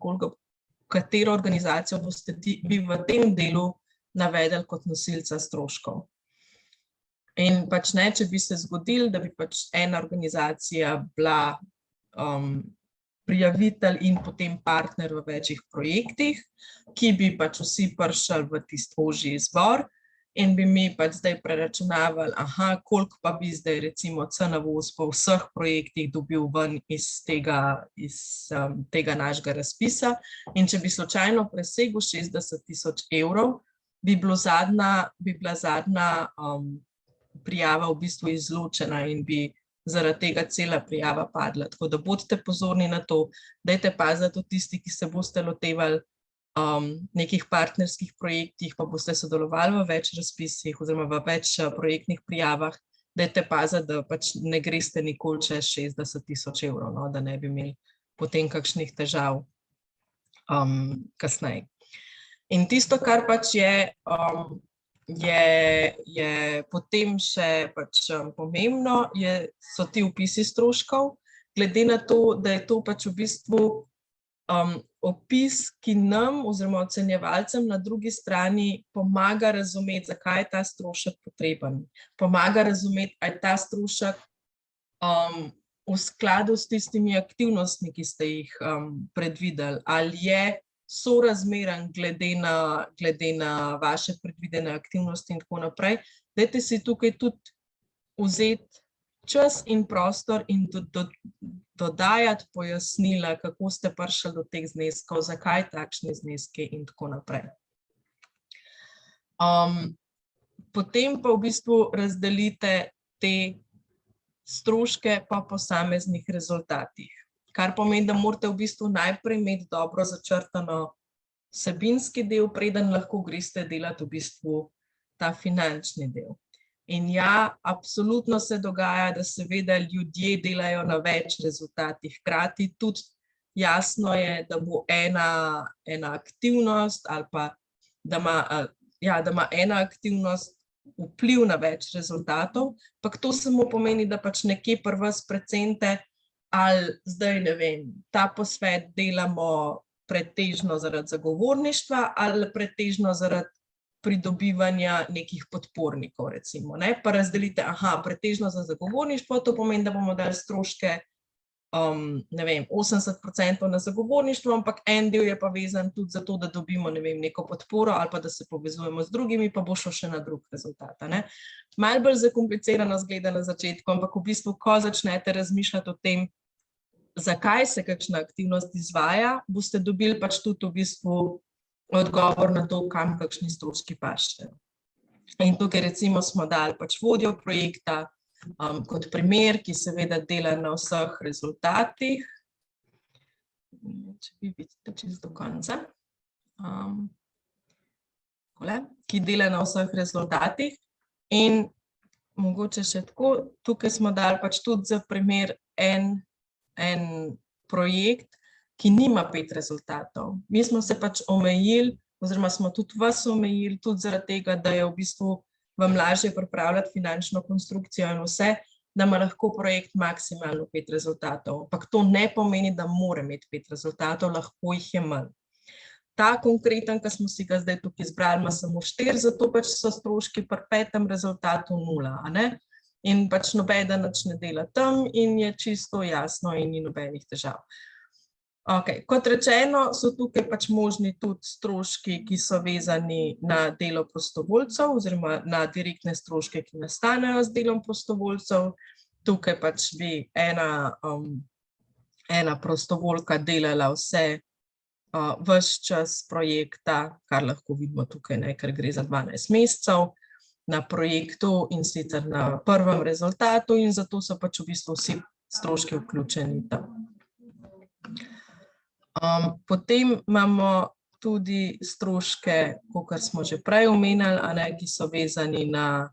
katero organizacijo boste vi v tem delu navedli kot nosilca stroškov. In pač ne, če bi se zgodilo, da bi pač ena organizacija bila prijavitelj in potem partner v večjih projektih, ki bi pač vsi prišli v tisti ožji izbor in bi mi pač zdaj preračunavali, koliko pa bi zdaj recimo CNVOS po vseh projektih dobil ven iz tega našega razpisa. In če bi slučajno presegel 60 000 evrov, bi bila zadnja prijava v bistvu izločena in bi zaradi tega cela prijava padla. Tako da bodite pozorni na to, dajte paziti tudi tisti, ki se boste lotevali nekih partnerskih projektih, pa boste sodelovali v več razpisih oziroma v več projektnih prijavah, dajte paziti, da pač ne greste nikoli čez 60 000 evrov, no, da ne bi imeli potem kakšnih težav kasneje. In tisto, kar pač je potem še pač pomembno, so ti vpisi stroškov, glede na to, da je to pač v bistvu opis, ki nam oziroma ocenjevalcem na drugi strani pomaga razumeti, zakaj je ta strošek potreben. Pomaga razumeti, ali je ta strošek v skladu s tistimi aktivnostmi, ki ste jih predvideli, ali je sorazmeren glede na vaše predvidene aktivnosti in tako naprej. Dajte si tukaj tudi vzeti čas in prostor in dodajati pojasnila, kako ste prišli do teh zneskov, zakaj takšni zneski in tako naprej. Potem pa v bistvu razdelite te stroške po posameznih rezultatih. Kar pomeni, da morate v bistvu najprej imeti dobro začrtano vsebinski del, preden lahko greste delati v bistvu ta finančni del. In ja, absolutno se dogaja, da seveda ljudje delajo na več rezultatih hkrati. Tudi jasno je, da bo ena aktivnost ali pa da ima ena aktivnost vpliv na več rezultatov, ampak to samo pomeni, da pač nekje pri vas precente, ali zdaj, ne vem, ta posvet delamo pretežno zaradi zagovorništva ali pretežno zaradi pridobivanja nekih podpornikov, recimo. Pa razdelite, pretežno za zagovorništvo, to pomeni, da bomo dali stroške, ne vem, 80% na zagovorništvo, ampak en del je pa vezan tudi za to, da dobimo, ne vem, neko podporo ali pa da se povezujemo z drugimi, pa bo šlo še na drug rezultat. Malo bolj zakomplicirano zgleda na začetku, ampak v bistvu, ko začnete razmišljati o tem, zakaj se kakšna aktivnost izvaja, boste dobili pač tudi v bistvu odgovor na to, kam kakšni stroški pašejo. In tukaj recimo smo dali pač vodjo projekta kot primer, ki seveda dela na vseh rezultatih. Če vi vidite čisto do konca. Ki dela na vseh rezultatih in mogoče še tako, tukaj smo dali pač tudi za primer en projekt, ki nima 5 rezultatov. Mi smo se pač omejili, oziroma smo tudi vas omejili, tudi zaradi tega, da je v bistvu vam lažje pripravljati finančno konstrukcijo in vse, da ima lahko projekt maksimalno 5 rezultatov. Ampak to ne pomeni, da mora imeti 5 rezultatov, lahko jih je manj. Ta konkreten, ki smo si ga zdaj tukaj izbrali, ima samo 4, zato pač so stroški pri 5. rezultatu 0. In pač nobeden nič ne dela tam in je čisto jasno in ni nobenih težav. Okay. Kot rečeno, so tukaj pač možni tudi stroški, ki so vezani na delo prostovoljcev oziroma na direktne stroške, ki nastanejo z delom prostovoljcev. Tukaj pač bi ena prostovoljka delala ves čas projekta, kar lahko vidimo tukaj, ne, ker gre za 12 mesecev na projektu in sicer na prvem rezultatu in zato so pač v bistvu vsi stroški vključeni tam. Potem imamo tudi stroške, kakor smo že prej omenjali, ki so vezani na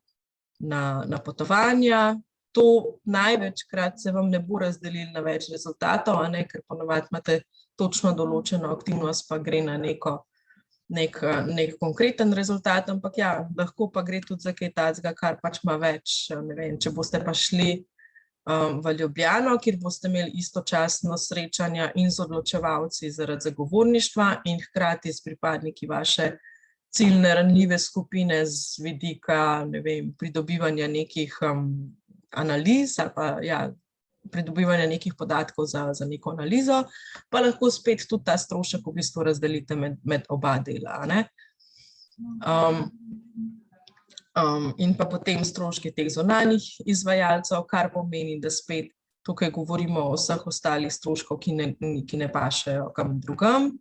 potovanja. To največkrat se vam ne bo razdelilo na več rezultatov, ker ponovadi imate točno določeno aktivnost, pa gre na nek konkreten rezultat, ampak ja, lahko pa gre tudi za kaj takega, kar pač ima več, ne vem, če boste pa šli v Ljubljano, kjer boste imeli istočasno srečanja in z odločevalci zaradi zagovorništva in hkrati s pripadniki vaše ciljne ranljive skupine z vidika, ne vem, pridobivanja nekih analiz ali pa ja, pridobivanja nekih podatkov za neko analizo, pa lahko spet tudi ta strošek v bistvu razdelite med oba dela, ne. In pa potem stroški teh zunanjih izvajalcev, kar pomeni, da spet tukaj govorimo o vseh ostalih stroškov, ki ne pašejo kam drugam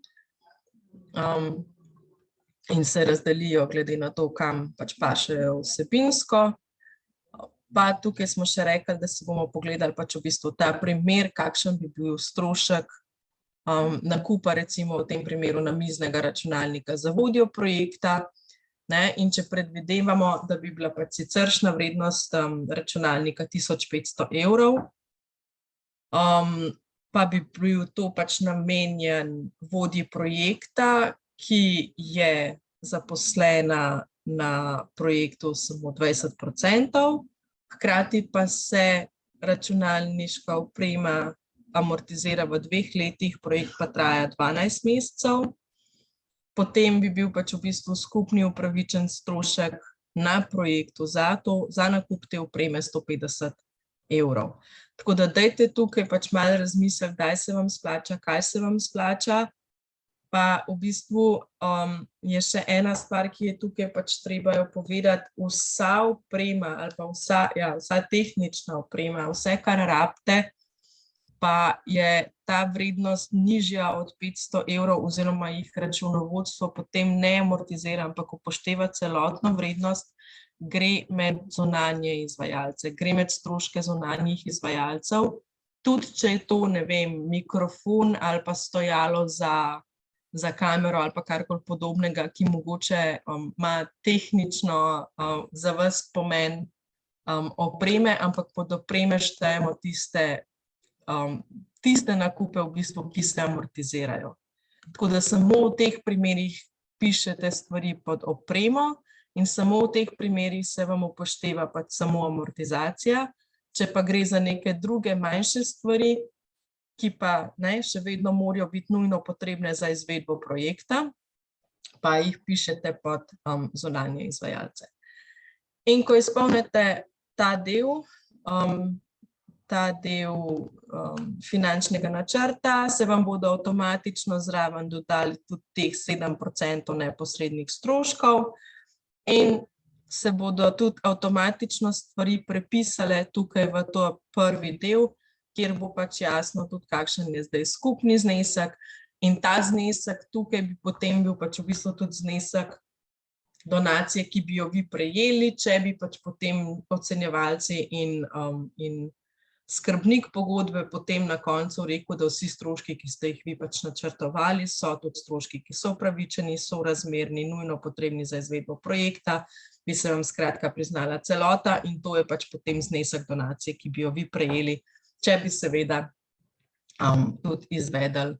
in se razdelijo glede na to, kam pač pašejo vsebinsko. Pa tukaj smo še rekli, da si bomo pogledali pač v bistvu ta primer, kakšen bi bil strošek nakupa recimo v tem primeru namiznega računalnika za vodjo projekta. In če predvidevamo, da bi bila pač siceršnja vrednost računalnika 1500 €, pa bi bil to pač namenjen vodji projekta, ki je zaposlena na projektu samo 20%, hkrati pa se računalniška oprema amortizira v 2 letih, projekt pa traja 12 mesecev. Potem bi bil pač v bistvu skupni upravičen strošek na projektu za nakup te opreme 150 €. Tako da dajte tukaj pač malo razmisliti, kdaj se vam splača, kaj se vam splača. Pa v bistvu je še ena stvar, ki je tukaj pač treba jo povedati, vsa oprema ali pa vsa tehnična oprema, vse, kar rabite, pa je ta vrednost nižja od 500 € oziroma jih računovodstvo potem ne amortizira, ampak upošteva celotno vrednost, gre med zunanje izvajalce, gre med stroške zunanjih izvajalcev. Tudi če je to, ne vem, mikrofon ali pa stojalo za kamero ali pa karkoli podobnega, ki mogoče ima tehnično za vas pomen opreme, ampak pod opreme štejemo tiste nakupe v bistvu, ki se amortizirajo. Tako da samo v teh primerih pišete stvari pod opremo in samo v teh primerih se vam upošteva pač samo amortizacija. Če pa gre za neke druge manjše stvari, ki pa še vedno morajo biti nujno potrebne za izvedbo projekta, pa jih pišete pod zunanje izvajalce. In ko izpolnite ta del finančnega načrta, se vam bodo avtomatično zraven dodali tudi teh 7% neposrednih stroškov in se bodo tudi avtomatično stvari prepisale tukaj v to prvi del, kjer bo pač jasno tudi, kakšen je zdaj skupni znesek in ta znesek tukaj bi potem bil pač v bistvu tudi znesek donacije, ki bi jo vi prejeli, če bi pač potem ocenjevalci in skrbnik pogodbe potem na koncu rekel, da vsi stroški, ki ste jih vi pač načrtovali, so tudi stroški, ki so upravičeni, sorazmerni, nujno potrebni za izvedbo projekta, bi se vam skratka priznala celota in to je pač potem znesek donacije, ki bi jo vi prejeli, če bi seveda tudi izvedli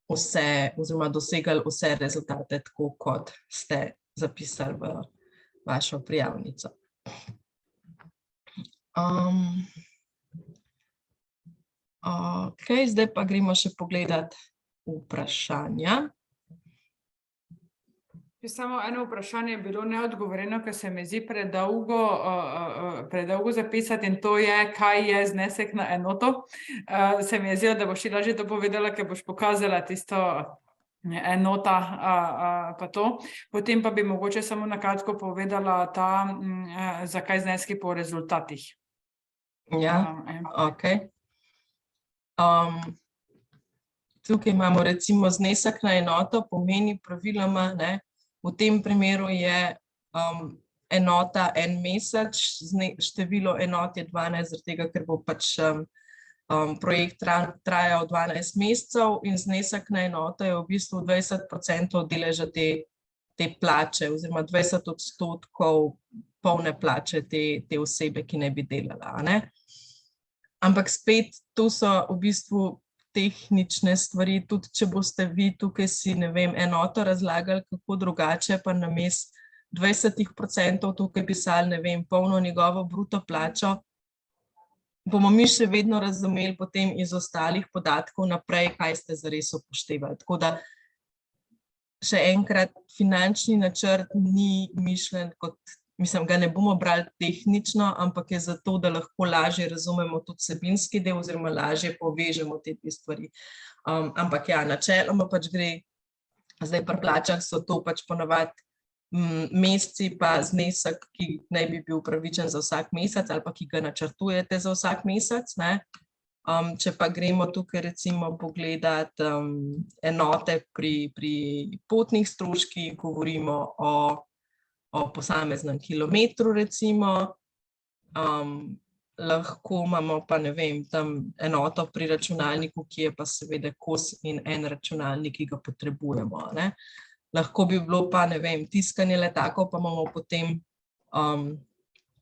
vse oziroma dosegali vse rezultate tako, kot ste zapisali v vašo prijavnico. Zdaj pa gremo še pogledat vprašanja.
Samo eno vprašanje je bilo neodgovorjeno, ker se mi zdi predolgo zapisati, in to je, kaj je znesek na enoto. Se mi je zdelo, da boš ti lažje to povedala, ker boš pokazala tisto enota pa to. Potem pa bi mogoče samo na kratko povedala zakaj zneski po rezultatih.
Ja, ok. Tukaj imamo recimo znesek na enoto, pomeni praviloma, ne, v tem primeru je enota en mesec, število enot je 12, zaradi tega, ker bo pač projekt trajal 12 mesecev in znesek na enoto je v bistvu 20% deleža te plače oziroma 20% polne plače te osebe, ki ne bi delala, ne. Ampak spet, to so v bistvu tehnične stvari, tudi če boste vi tukaj si, ne vem, enoto razlagali kako drugače, pa namesto 20% tukaj pisali, ne vem, polno njegovo bruto plačo, bomo mi še vedno razumeli potem iz ostalih podatkov naprej, kaj ste zares upoštevali. Tako da, še enkrat, finančni načrt ni mišljen kot, mislim, ga ne bomo brali tehnično, ampak je zato, da lahko lažje razumemo tudi vsebinski del oziroma lažje povežemo te dve stvari. Ampak ja, načeloma pač gre, zdaj pri plačah so to pač ponavadi meseci pa znesek, ki naj bi bil upravičen za vsak mesec ali pa ki ga načrtujete za vsak mesec, ne. Če pa gremo tukaj recimo pogledati enote pri potnih stroških, govorimo o posameznem kilometru recimo, lahko imamo pa, ne vem, tam enoto pri računalniku, ki je pa seveda kos in en računalnik, ki ga potrebujemo, ne. Lahko bi bilo pa, ne vem, tiskanje letakov, pa imamo potem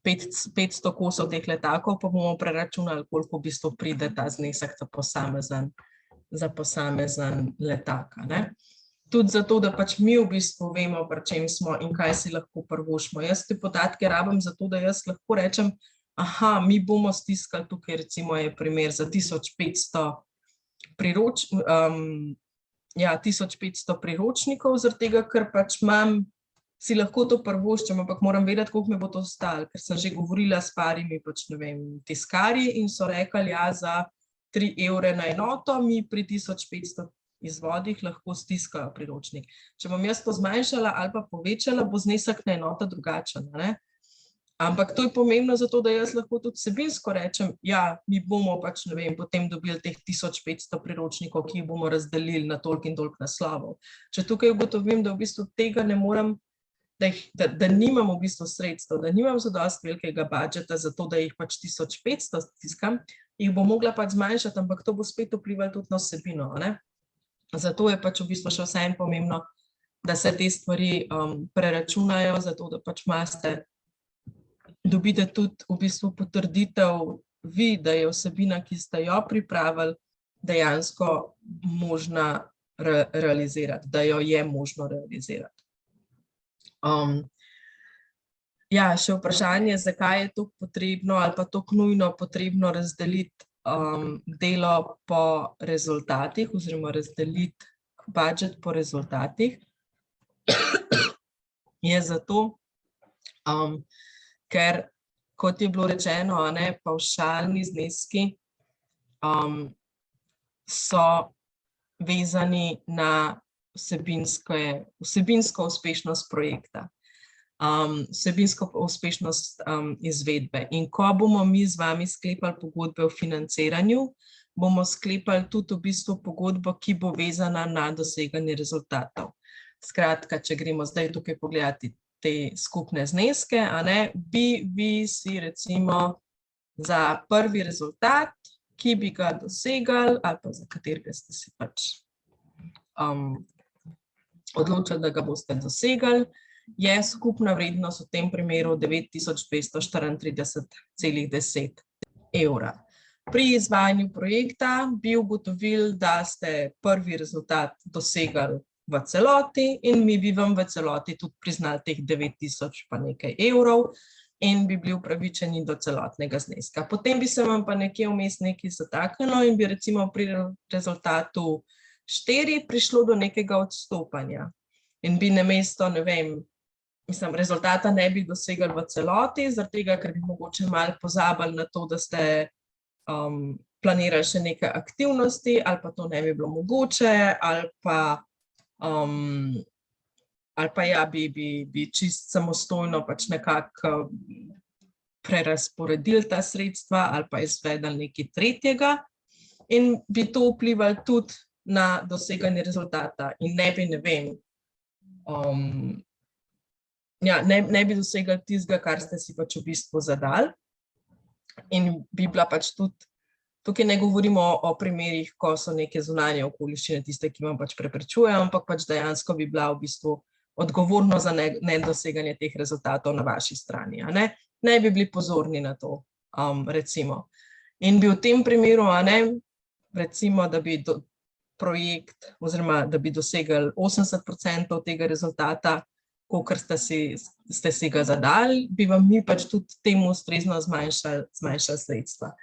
500 kosov teh letakov, pa bomo preračunali, koliko v bistvu pride ta znesek za posamezen letak, ne. Tudi zato, da pač mi v bistvu vemo, pri čem smo in kaj si lahko privoščimo. Jaz te podatke rabim zato, da jaz lahko rečem, aha, mi bomo stiskali tukaj, recimo je primer za 1500 priročnikov, zaradi tega, ker pač si lahko to privoščim, ampak moram vedeti, koliko mi bo to stalo, ker sem že govorila s parimi, pač ne vem, tiskarji in so rekli, ja, za 3 evre na enoto, mi pri 1500 izvodih lahko stiskajo priročnik. Če bom jaz to zmanjšala ali pa povečala, bo znesek na enoto drugačen, ne? Ampak to je pomembno zato, da jaz lahko tudi vsebinsko rečem, ja, mi bomo pač, ne vem, potem dobili teh 1500 priročnikov, ki jih bomo razdelili na toliko in toliko naslovov. Če tukaj ugotovim, da v bistvu tega ne morem, da nimam v bistvu sredstev, da nimam zadosti velikega budžeta za to, da jih pač 1500 stiskam, jih bom mogla pač zmanjšati, ampak to bo spet vplivalo tudi na vsebino, ne? Zato je pač v bistvu še vseeno pomembno, da se te stvari preračunajo, zato da pač dobite tudi v bistvu potrditev vi, da je vsebina, ki ste jo pripravili, dejansko možna realizirati, da jo je možno realizirati. Ja, še vprašanje, zakaj je to potrebno ali pa to nujno potrebno razdeliti delo po rezultatih oziroma razdeliti budžet po rezultatih, je zato, ker, kot je bilo rečeno, pavšalni zneski so vezani na vsebinsko uspešnost projekta. Vsebinsko uspešnost izvedbe. In ko bomo mi z vami sklepali pogodbe o financiranju, bomo sklepali tudi v bistvu pogodbo, ki bo vezana na doseganje rezultatov. Skratka, če gremo zdaj tukaj pogledati te skupne zneske, bi vi si recimo za prvi rezultat, ki bi ga dosegali ali pa za katerega ste si pač odločili, da ga boste dosegali, je skupna vrednost v tem primeru 9234,10 evra. Pri izvajanju projekta bi ugotovili, da ste prvi rezultat dosegali v celoti in mi bi vam v celoti tudi priznali teh 9000 pa nekaj evrov in bi bili upravičeni do celotnega zneska. Potem bi se vam pa nekje vmes nekaj zataknilo in bi recimo pri rezultatu 4 prišlo do nekega odstopanja. in bi namesto, ne vem, mislim, rezultata ne bi dosegli v celoti, zaradi tega, ker bi mogoče malo pozabili na to, da ste planirali še neke aktivnosti, ali pa to ne bi bilo mogoče, ali pa ja, bi čist samostojno pač nekako prerasporedili ta sredstva ali pa izvedli nekaj tretjega in bi to vplivalo tudi na doseganje rezultata in ne bi, ne vem, ne bi dosegli tistega, kar ste si pač v bistvu zadali in bi bila pač tudi, tukaj ne govorimo o primerih, ko so neke zunanje okoliščine tiste, ki vam pač preprečujejo, ampak pač dejansko bi bila v bistvu odgovornost za nedoseganje teh rezultatov na vaši strani. Ne bi bili pozorni na to, recimo. In bi v tem primeru, recimo, da bi projekt oziroma da bi dosegli 80% tega rezultata, kolikor ste si ga zadali, bi vam mi pač tudi temu ustrezno zmanjšali sredstva.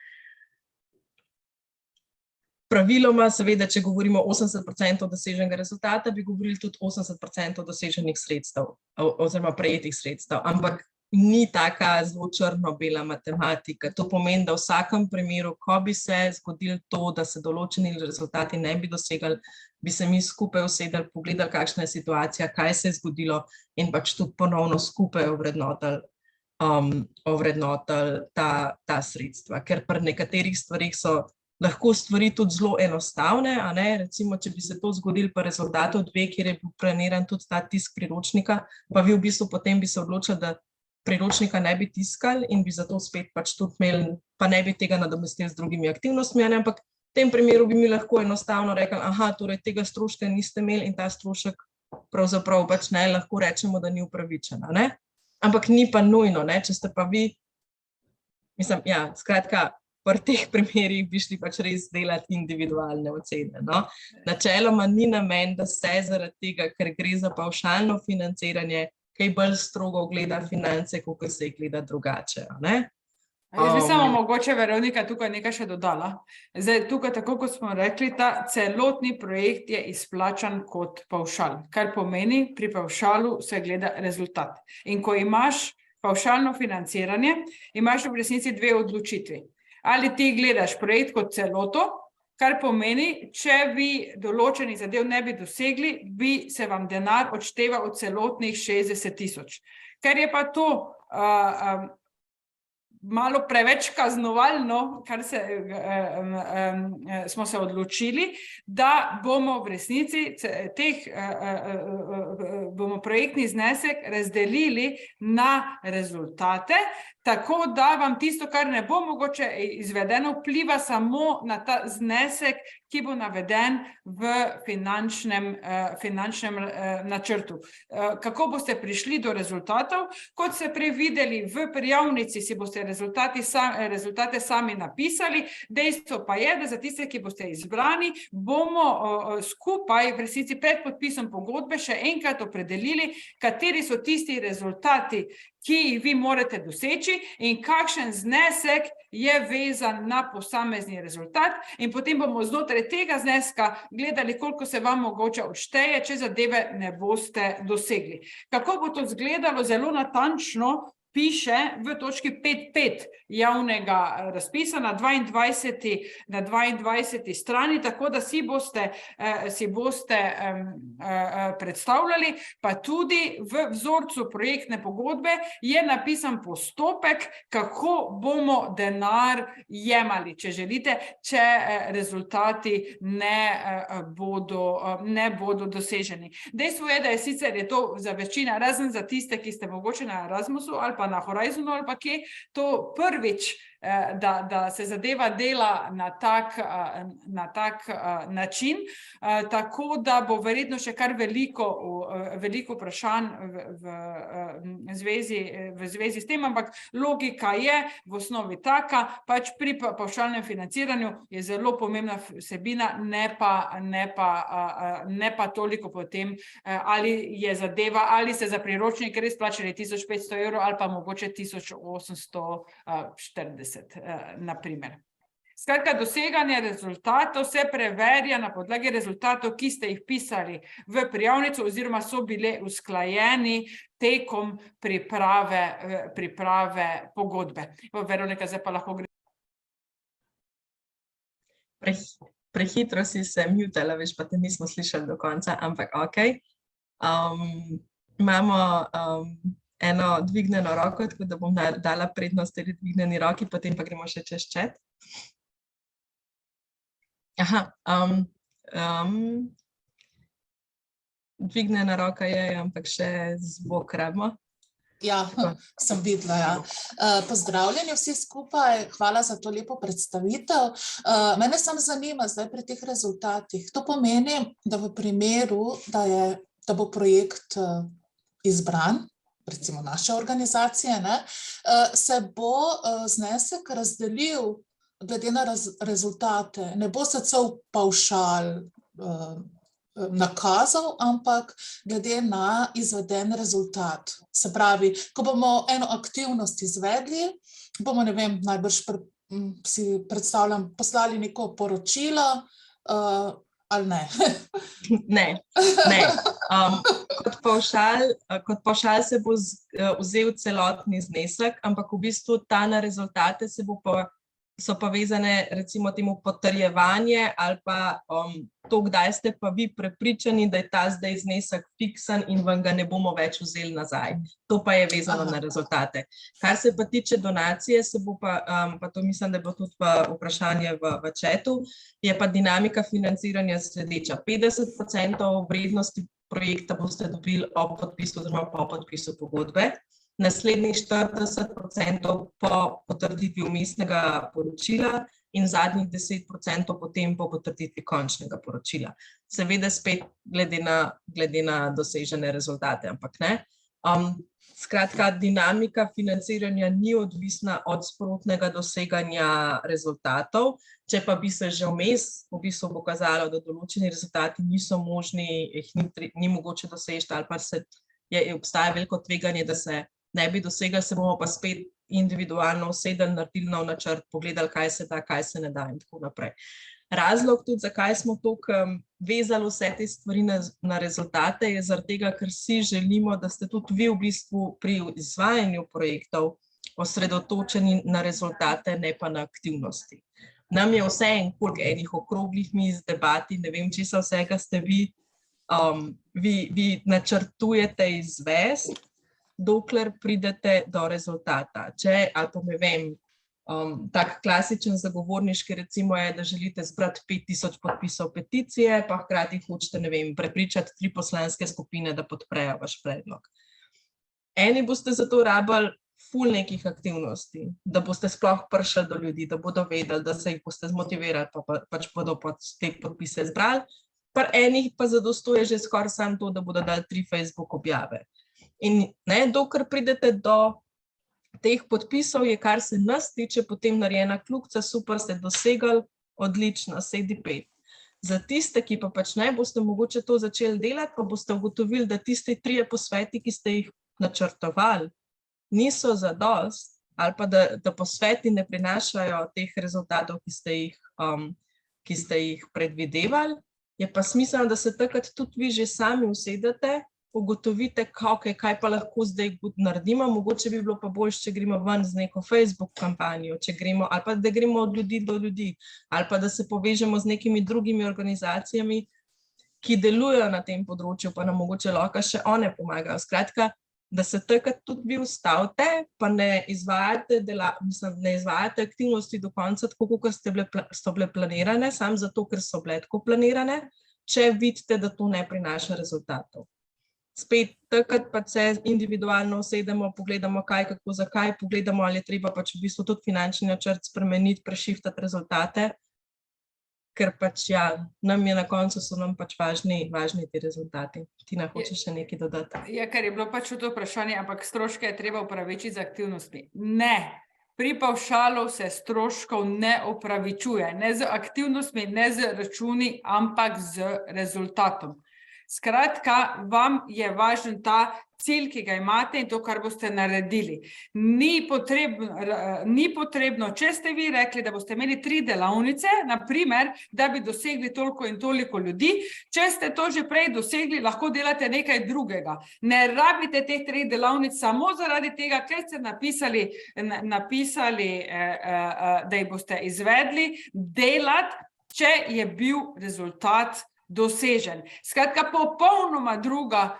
Praviloma, seveda, če govorimo 80% doseženega rezultata, bi govorili tudi 80% doseženih sredstev oziroma prejetih sredstev, ampak ni taka zelo črno-bela matematika. To pomeni, da v vsakem primeru, ko bi se zgodilo to, da se določeni rezultati ne bi dosegli, bi se mi skupaj usedli, pogledali, kakšna je situacija, kaj se je zgodilo in pač tudi ponovno skupaj ovrednotili ta sredstva. Ker pri nekaterih stvarih so lahko stvari tudi zelo enostavne, recimo, če bi se to zgodilo pa rezultatov 2, kjer je bil planiran tudi ta tisk priročnika, pa vi v bistvu potem bi se odločili, da priročnika ne bi tiskali in bi zato spet pač tudi imeli, pa ne bi tega nadomestili z drugimi aktivnostmi, ampak v tem primeru bi mi lahko enostavno rekli, torej tega stroška niste imeli in ta strošek pravzaprav pač ne, lahko rečemo, da ni upravičen, ampak ni pa nujno, če ste pa vi, mislim, skratka, pri teh primerih bi šli pač res delati individualne ocene. Načeloma ni namen, da se zaradi tega, ker gre za pavšalno financiranje, kaj bolj strogo gleda finance, kot se jih gleda drugače.
Jaz bi samo mogoče, Veronika, tukaj nekaj še dodala. Zdaj, tukaj, tako kot smo rekli, ta celotni projekt je izplačan kot pavšal, kar pomeni, pri pavšalu se gleda rezultat. In ko imaš pavšalno financiranje, imaš v resnici dve odločitvi. Ali ti gledaš projekt kot celoto, kar pomeni, če vi določenih zadev ne bi dosegli, bi se vam denar odšteval od celotnih 60 000. Ker je pa to malo preveč kaznovalno, kar smo se odločili, da bomo v resnici bomo projektni znesek razdelili na rezultate, tako da vam tisto, kar ne bo mogoče izvedeno, vpliva samo na ta znesek, ki bo naveden v finančnem načrtu. Kako boste prišli do rezultatov? Kot ste prevideli v prijavnici, si boste rezultate sami napisali. Dejstvo pa je, da za tiste, ki boste izbrani, bomo skupaj v resnici pred podpisom pogodbe še enkrat opredelili, kateri so tisti rezultati, ki jih vi morate doseči in kakšen znesek je vezan na posamezni rezultat, in potem bomo znotraj tega zneska gledali, koliko se vam mogoče odšteje, če zadeve ne boste dosegli. Kako bo to izgledalo, zelo natančno piše v točki 5.5 javnega razpisa na 22. strani, tako da si boste predstavljali, pa tudi v vzorcu projektne pogodbe je napisan postopek, kako bomo denar jemali, če želite, če rezultati ne bodo doseženi. Dejstvo je, da je sicer je to za večino, razen za tiste, ki ste mogoče na Erasmusu ali pa na Horizonu ali pa kje, to prvič, da se zadeva dela na tak način, tako da bo verjetno še kar veliko vprašanj v zvezi s tem, ampak logika je v osnovi taka, pač pri pavšalnem financiranju je zelo pomembna vsebina, ne pa toliko potem, ali je zadeva, ali ste za priročnik res plačali 1500 € ali pa mogoče 1840, na primer. Skratka, doseganje rezultatov se preverja na podlagi rezultatov, ki ste jih pisali v prijavnico oziroma so bile usklajeni tekom priprave pogodbe. Veronika, zdaj pa lahko gre.
Prehitro si se mutala, veš, pa te nismo slišali do konca, ampak okej. Imamo eno dvignjeno roko, tako da bom dala prednost tej dvignjeni roki, potem pa gremo še čez chat. Aha, dvignjena roka je, ampak še zvok rabimo.
Ja, sem videla, ja. Pozdravljeni vsi skupaj, hvala za to lepo predstavitev. Mene samo zanima zdaj pri teh rezultatih. To pomeni, da v primeru, da bo projekt izbran, recimo naše organizacije, se bo znesek razdelil glede na rezultate. Ne bo se cel pavšal nakazal, ampak glede na izveden rezultat. Se pravi, ko bomo eno aktivnost izvedli, bomo, ne vem, najbrž si predstavljam, poslali neko poročilo, ali ne?
Ne. Kot pavšal se bo vzel celotni znesek, ampak v bistvu ta na rezultate so pa vezane recimo temu potrjevanje ali pa to, kdaj ste pa vi prepričani, da je ta zdaj znesek fiksen in vam ga ne bomo več vzeli nazaj. To pa je vezano na rezultate. Kar se pa tiče donacije, se bo pa to mislim, da bo tudi vprašanje v chatu, je pa dinamika financiranja sledeča. 50% vrednosti projekta boste dobili ob podpisu oziroma po podpisu pogodbe. Naslednjih 40% po potrditvi vmesnega poročila in zadnjih 10% potem po potrditvi končnega poročila. Seveda spet glede na dosežene rezultate, ampak ne. Skratka, dinamika financiranja ni odvisna od sprotnega doseganja rezultatov, če pa bi se že vmes v bistvu pokazalo, da določeni rezultati niso možni, jih ni mogoče doseči ali pa obstaja veliko tveganje, da se ne bi dosegli, se bomo pa spet individualno usedli, naredili nov načrt, pogledali, kaj se da, kaj se ne da in tako naprej. Razlog tudi, zakaj smo toliko vezali vse te stvari na rezultate, je zaradi tega, ker si želimo, da ste tudi vi v bistvu pri izvajanju projektov osredotočeni na rezultate, ne pa na aktivnosti. Nam je vseeno, koliko enih okroglih miz, debati, ne vem, česa vsega ste vi načrtujete izvesti, dokler pridete do rezultata. Če, ali pa ne vem, tak klasičen zagovorniški recimo je, da želite zbrati 5000 podpisov peticije, pa hkrati hočete, ne vem, prepričati 3 poslanske skupine, da podprejo vaš predlog. Eni boste zato rabili ful nekih aktivnosti, da boste sploh prišli do ljudi, da bodo vedeli, da se jih boste zmotivirali, pa pač bodo te podpise zbrali. Pri enih pa zadostuje že skoraj samo to, da bodo dali 3 Facebook objave. In dokler pridete do teh podpisov, je, kar se nas tiče, potem narejena kljukica, super, ste dosegli, odlično, sedi 5. Za tiste, ki pa pač ne boste mogoče to začeli delati, pa boste ugotovili, da tisti 3 posveti, ki ste jih načrtovali, niso zadost, ali pa da posveti ne prinašajo teh rezultatov, ki ste jih predvidevali, je pa smiselno, da se takrat tudi vi že sami usedete, ugotovite, kaj pa lahko zdaj naredimo, mogoče bi bilo pa boljše, če gremo ven z neko Facebook kampanjo, ali pa da gremo od ljudi do ljudi, ali pa da se povežemo z nekimi drugimi organizacijami, ki delujejo na tem področju, pa nam mogoče lahko še one pomagajo. Skratka, da se takrat tudi vi ustavite, pa ne izvajate aktivnosti do konca, tako kot so bile planirane, samo zato, ker so bile tako planirane, če vidite, da to ne prinaša rezultatov. Spet takrat pa se individualno usedemo, pogledamo kaj, kako, zakaj, pogledamo, ali je treba pač v bistvu tudi finančni načrt spremeniti, prešiftati rezultate, ker pač nam je na koncu, so nam pač važni ti rezultati. Tina, hočeš še nekaj dodati?
Ja, ker je bilo pač to vprašanje, ampak stroške je treba upravičiti z aktivnostmi. Ne, pri pavšalu se stroškov ne upravičuje, ne z aktivnostmi, ne z računi, ampak z rezultatom. Skratka, vam je važen ta cilj, ki ga imate in to, kar boste naredili. Ni potrebno, če ste vi rekli, da boste imeli 3 delavnice, na primer, da bi dosegli toliko in toliko ljudi, če ste to že prej dosegli, lahko delate nekaj drugega. Ne rabite teh 3 delavnic samo zaradi tega, ker ste napisali, da jih boste izvedli, delati, če je bil rezultat dosežen. Skratka, popolnoma druga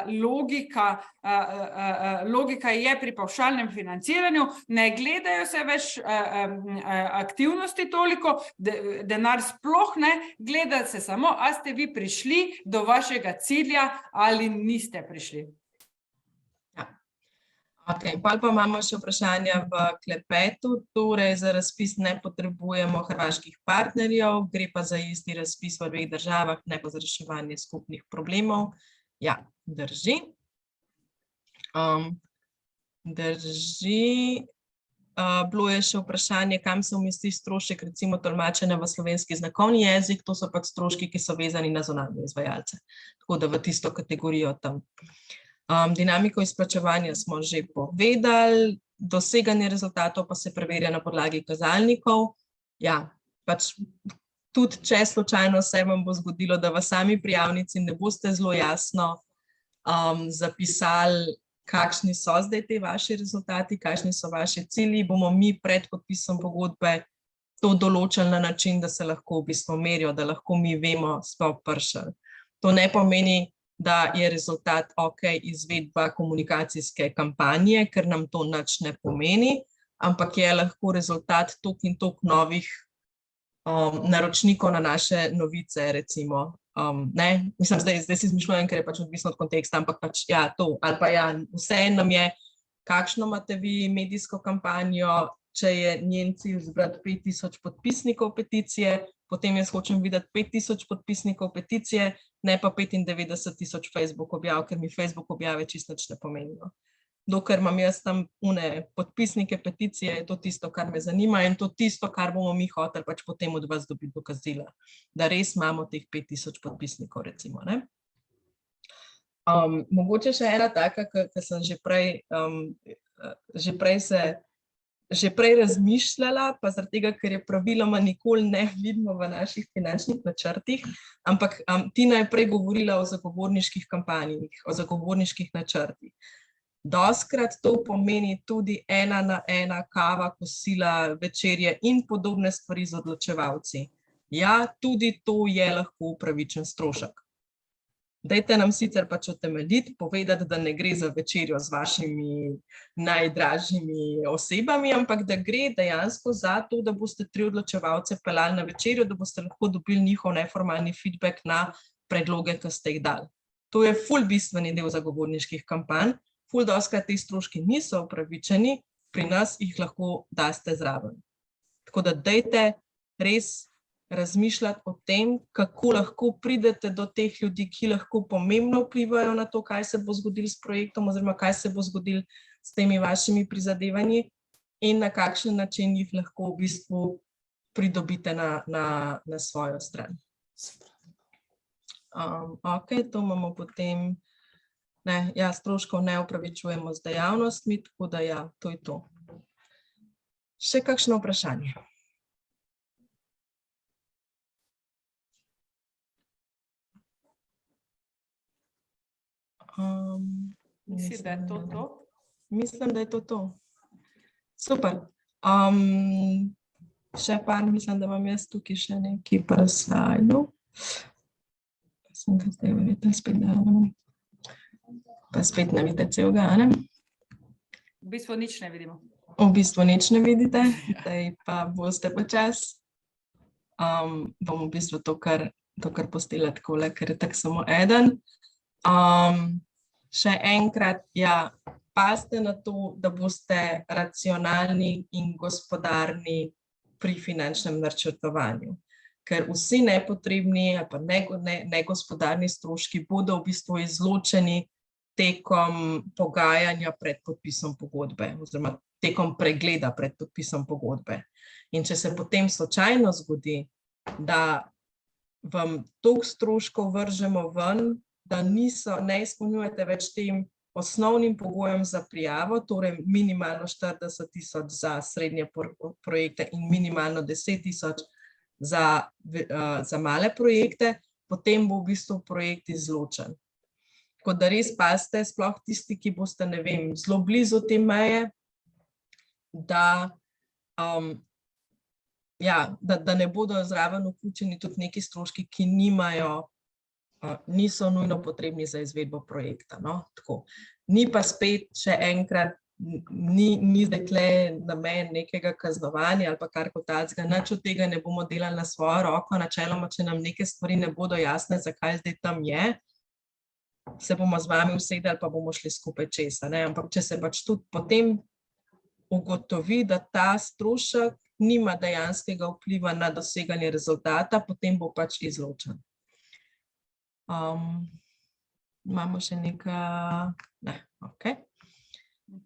logika je pri pavšalnem financiranju. Ne gledajo se več aktivnosti toliko, denar sploh ne, gleda se samo, a ste vi prišli do vašega cilja ali niste prišli.
Ok, pa imamo še vprašanja v klepetu, torej za razpis ne potrebujemo hrvaških partnerjev, gre pa za isti razpis v 2 državah, ne pa za reševanje skupnih problemov. Ja, drži. Bilo je še vprašanje, kam se umesti strošek, recimo tolmačenja v slovenski znakovni jezik, to so pač stroški, ki so vezani na zunanje izvajalce, tako da v tisto kategorijo tam. Dinamiko izplačevanja smo že povedali, doseganje rezultatov pa se preverja na podlagi kazalnikov. Ja, pač tudi če slučajno se vam bo zgodilo, da v sami prijavnici ne boste zelo jasno zapisali, kakšni so zdaj te vaši rezultati, kakšni so vaši cilji, bomo mi pred podpisom pogodbe to določili na način, da se lahko v bistvu merijo, da lahko mi vemo, smo prišli. To ne pomeni, da je rezultat izvedba komunikacijske kampanje, ker nam to nič ne pomeni, ampak je lahko rezultat toliko in toliko novih naročnikov na naše novice, recimo. Mislim, zdaj si izmišljujem, ker je pač odvisno od konteksta, ampak pač ja, to, ali pa ja, vseeno nam je, kakšno imate vi medijsko kampanjo, če je njen cilj zbrati 5000 podpisnikov peticije, potem jaz hočem videti 5000 podpisnikov peticije, ne pa 95 000 Facebook objav, ker mi Facebook objave čisto nič ne pomenijo. Dokler imam jaz tam podpisnike peticije, je to tisto, kar me zanima in to tisto, kar bomo mi hoteli pač potem od vas dobiti dokazila, da res imamo teh 5000 podpisnikov, recimo. Mogoče še ena taka, ki sem že prej razmišljala, pa zaradi tega, ker je praviloma nikoli ne vidimo v naših finančnih načrtih, ampak Tina je prej govorila o zagovorniških kampanjih, o zagovorniških načrtih. Doskrat to pomeni tudi 1-na-1 kava, kosila, večerje in podobne stvari z odločevalci. Ja, tudi to je lahko upravičen strošek. Dajte nam sicer pač utemeljiti, povedati, da ne gre za večerjo z vašimi najdražjimi osebami, ampak da gre dejansko za to, da boste 3 odločevalce peljali na večerjo, da boste lahko dobili njihov neformalni feedback na predloge, ki ste jih dali. To je ful bistveni del zagovorniških kampanj, ful doskrat ti stroški niso upravičeni, pri nas jih lahko daste zraven. Tako da dajte res razmišljati o tem, kako lahko pridete do teh ljudi, ki lahko pomembno vplivajo na to, kaj se bo zgodilo s projektom oziroma kaj se bo zgodilo s temi vašimi prizadevanji in na kakšen način jih lahko v bistvu pridobite na svojo stran. Ok, to imamo potem, stroškov ne upravičujemo z dejavnostmi, tako da ja, to je to. Še kakšno vprašanje?
Mislim, da je to to.
Mislim, da je to to. Super. Še par, mislim, da imam jaz tukaj še nekaj par slajdov. Sem ga zdaj videla spet dala. Pa spet ne vidite celega, ne?
V bistvu nič ne vidimo.
V bistvu nič ne vidite, zdaj pa boste počas. Bom v bistvu to kar postila takole, ker je tako samo eden. Še enkrat, ja, pazite na to, da boste racionalni in gospodarni pri finančnem načrtovanju, ker vsi nepotrebni ali pa negospodarni stroški bodo v bistvu izločeni tekom pogajanja pred podpisom pogodbe oziroma tekom pregleda pred podpisom pogodbe. In če se potem slučajno zgodi, da vam toliko stroškov vržemo ven, da ne izpolnjujete več tem osnovnim pogojem za prijavo, torej minimalno 40.000 za srednje projekte in minimalno 10.000 za male projekte, potem bo v bistvu projekt izločen. Tako da res pazite, sploh tisti, ki boste, ne vem, zelo blizu te meje, da ne bodo zraven vključeni tudi neki stroški, ki niso nujno potrebni za izvedbo projekta. No? Tako. Ni pa spet še enkrat, ni zdaj tle namen nekega kaznovanja ali pa kar kot takega, nič od tega ne bomo delali na svojo roko, načeloma, če nam neke stvari ne bodo jasne, zakaj zdaj tam je, se bomo z vami usedeli pa bomo šli skupaj česa. Ne? Ampak če se pač tudi potem ugotovi, da ta strošek nima dejanskega vpliva na doseganje rezultata, potem bo pač izločen. Imamo še nekaj... Ne, ok.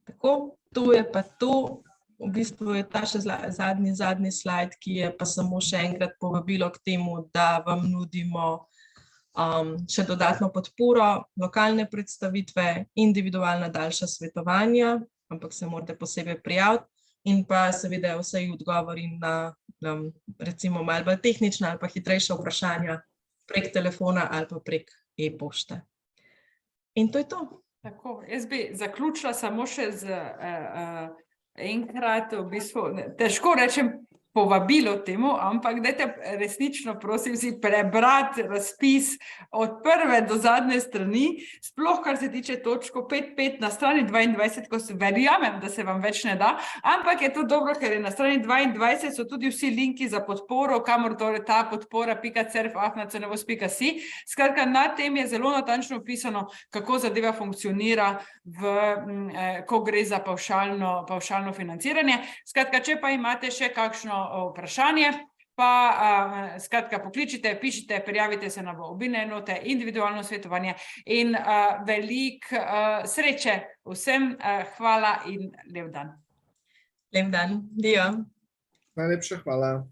Tako, to je pa to. V bistvu je ta še zadnji slajd, ki je pa samo še enkrat povabilo k temu, da vam nudimo še dodatno podporo, lokalne predstavitve, individualna daljša svetovanja, ampak se morate posebej prijaviti, in pa seveda vse odgovori na recimo malo bolj tehnična ali pa hitrejša vprašanja prek telefona ali pa prek e-pošte. In to je to.
Tako, jaz bi zaključila samo še z enkrat, v bistvu, težko rečem povabilo temu, ampak dajte resnično, prosim, si prebrati razpis od prve do zadnje strani, sploh kar se tiče točko 5.5 na strani 22, ko verjamem, da se vam več ne da, ampak je to dobro, ker je na strani 22 so tudi vsi linki za podporo, kamor torej ta podpora.cerf@cnvos.si. Skratka, na tem je zelo natančno opisano, kako zadeva funkcionira, ko gre za pavšalno financiranje. Skratka, če pa imate še kakšno vprašanje, pa skratka pokličite, pišite, prijavite se na mobilne enote, individualno svetovanje in veliko sreče vsem. Hvala in lep dan.
Lep dan. Dio.
Najlepša hvala.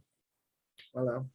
Hvala.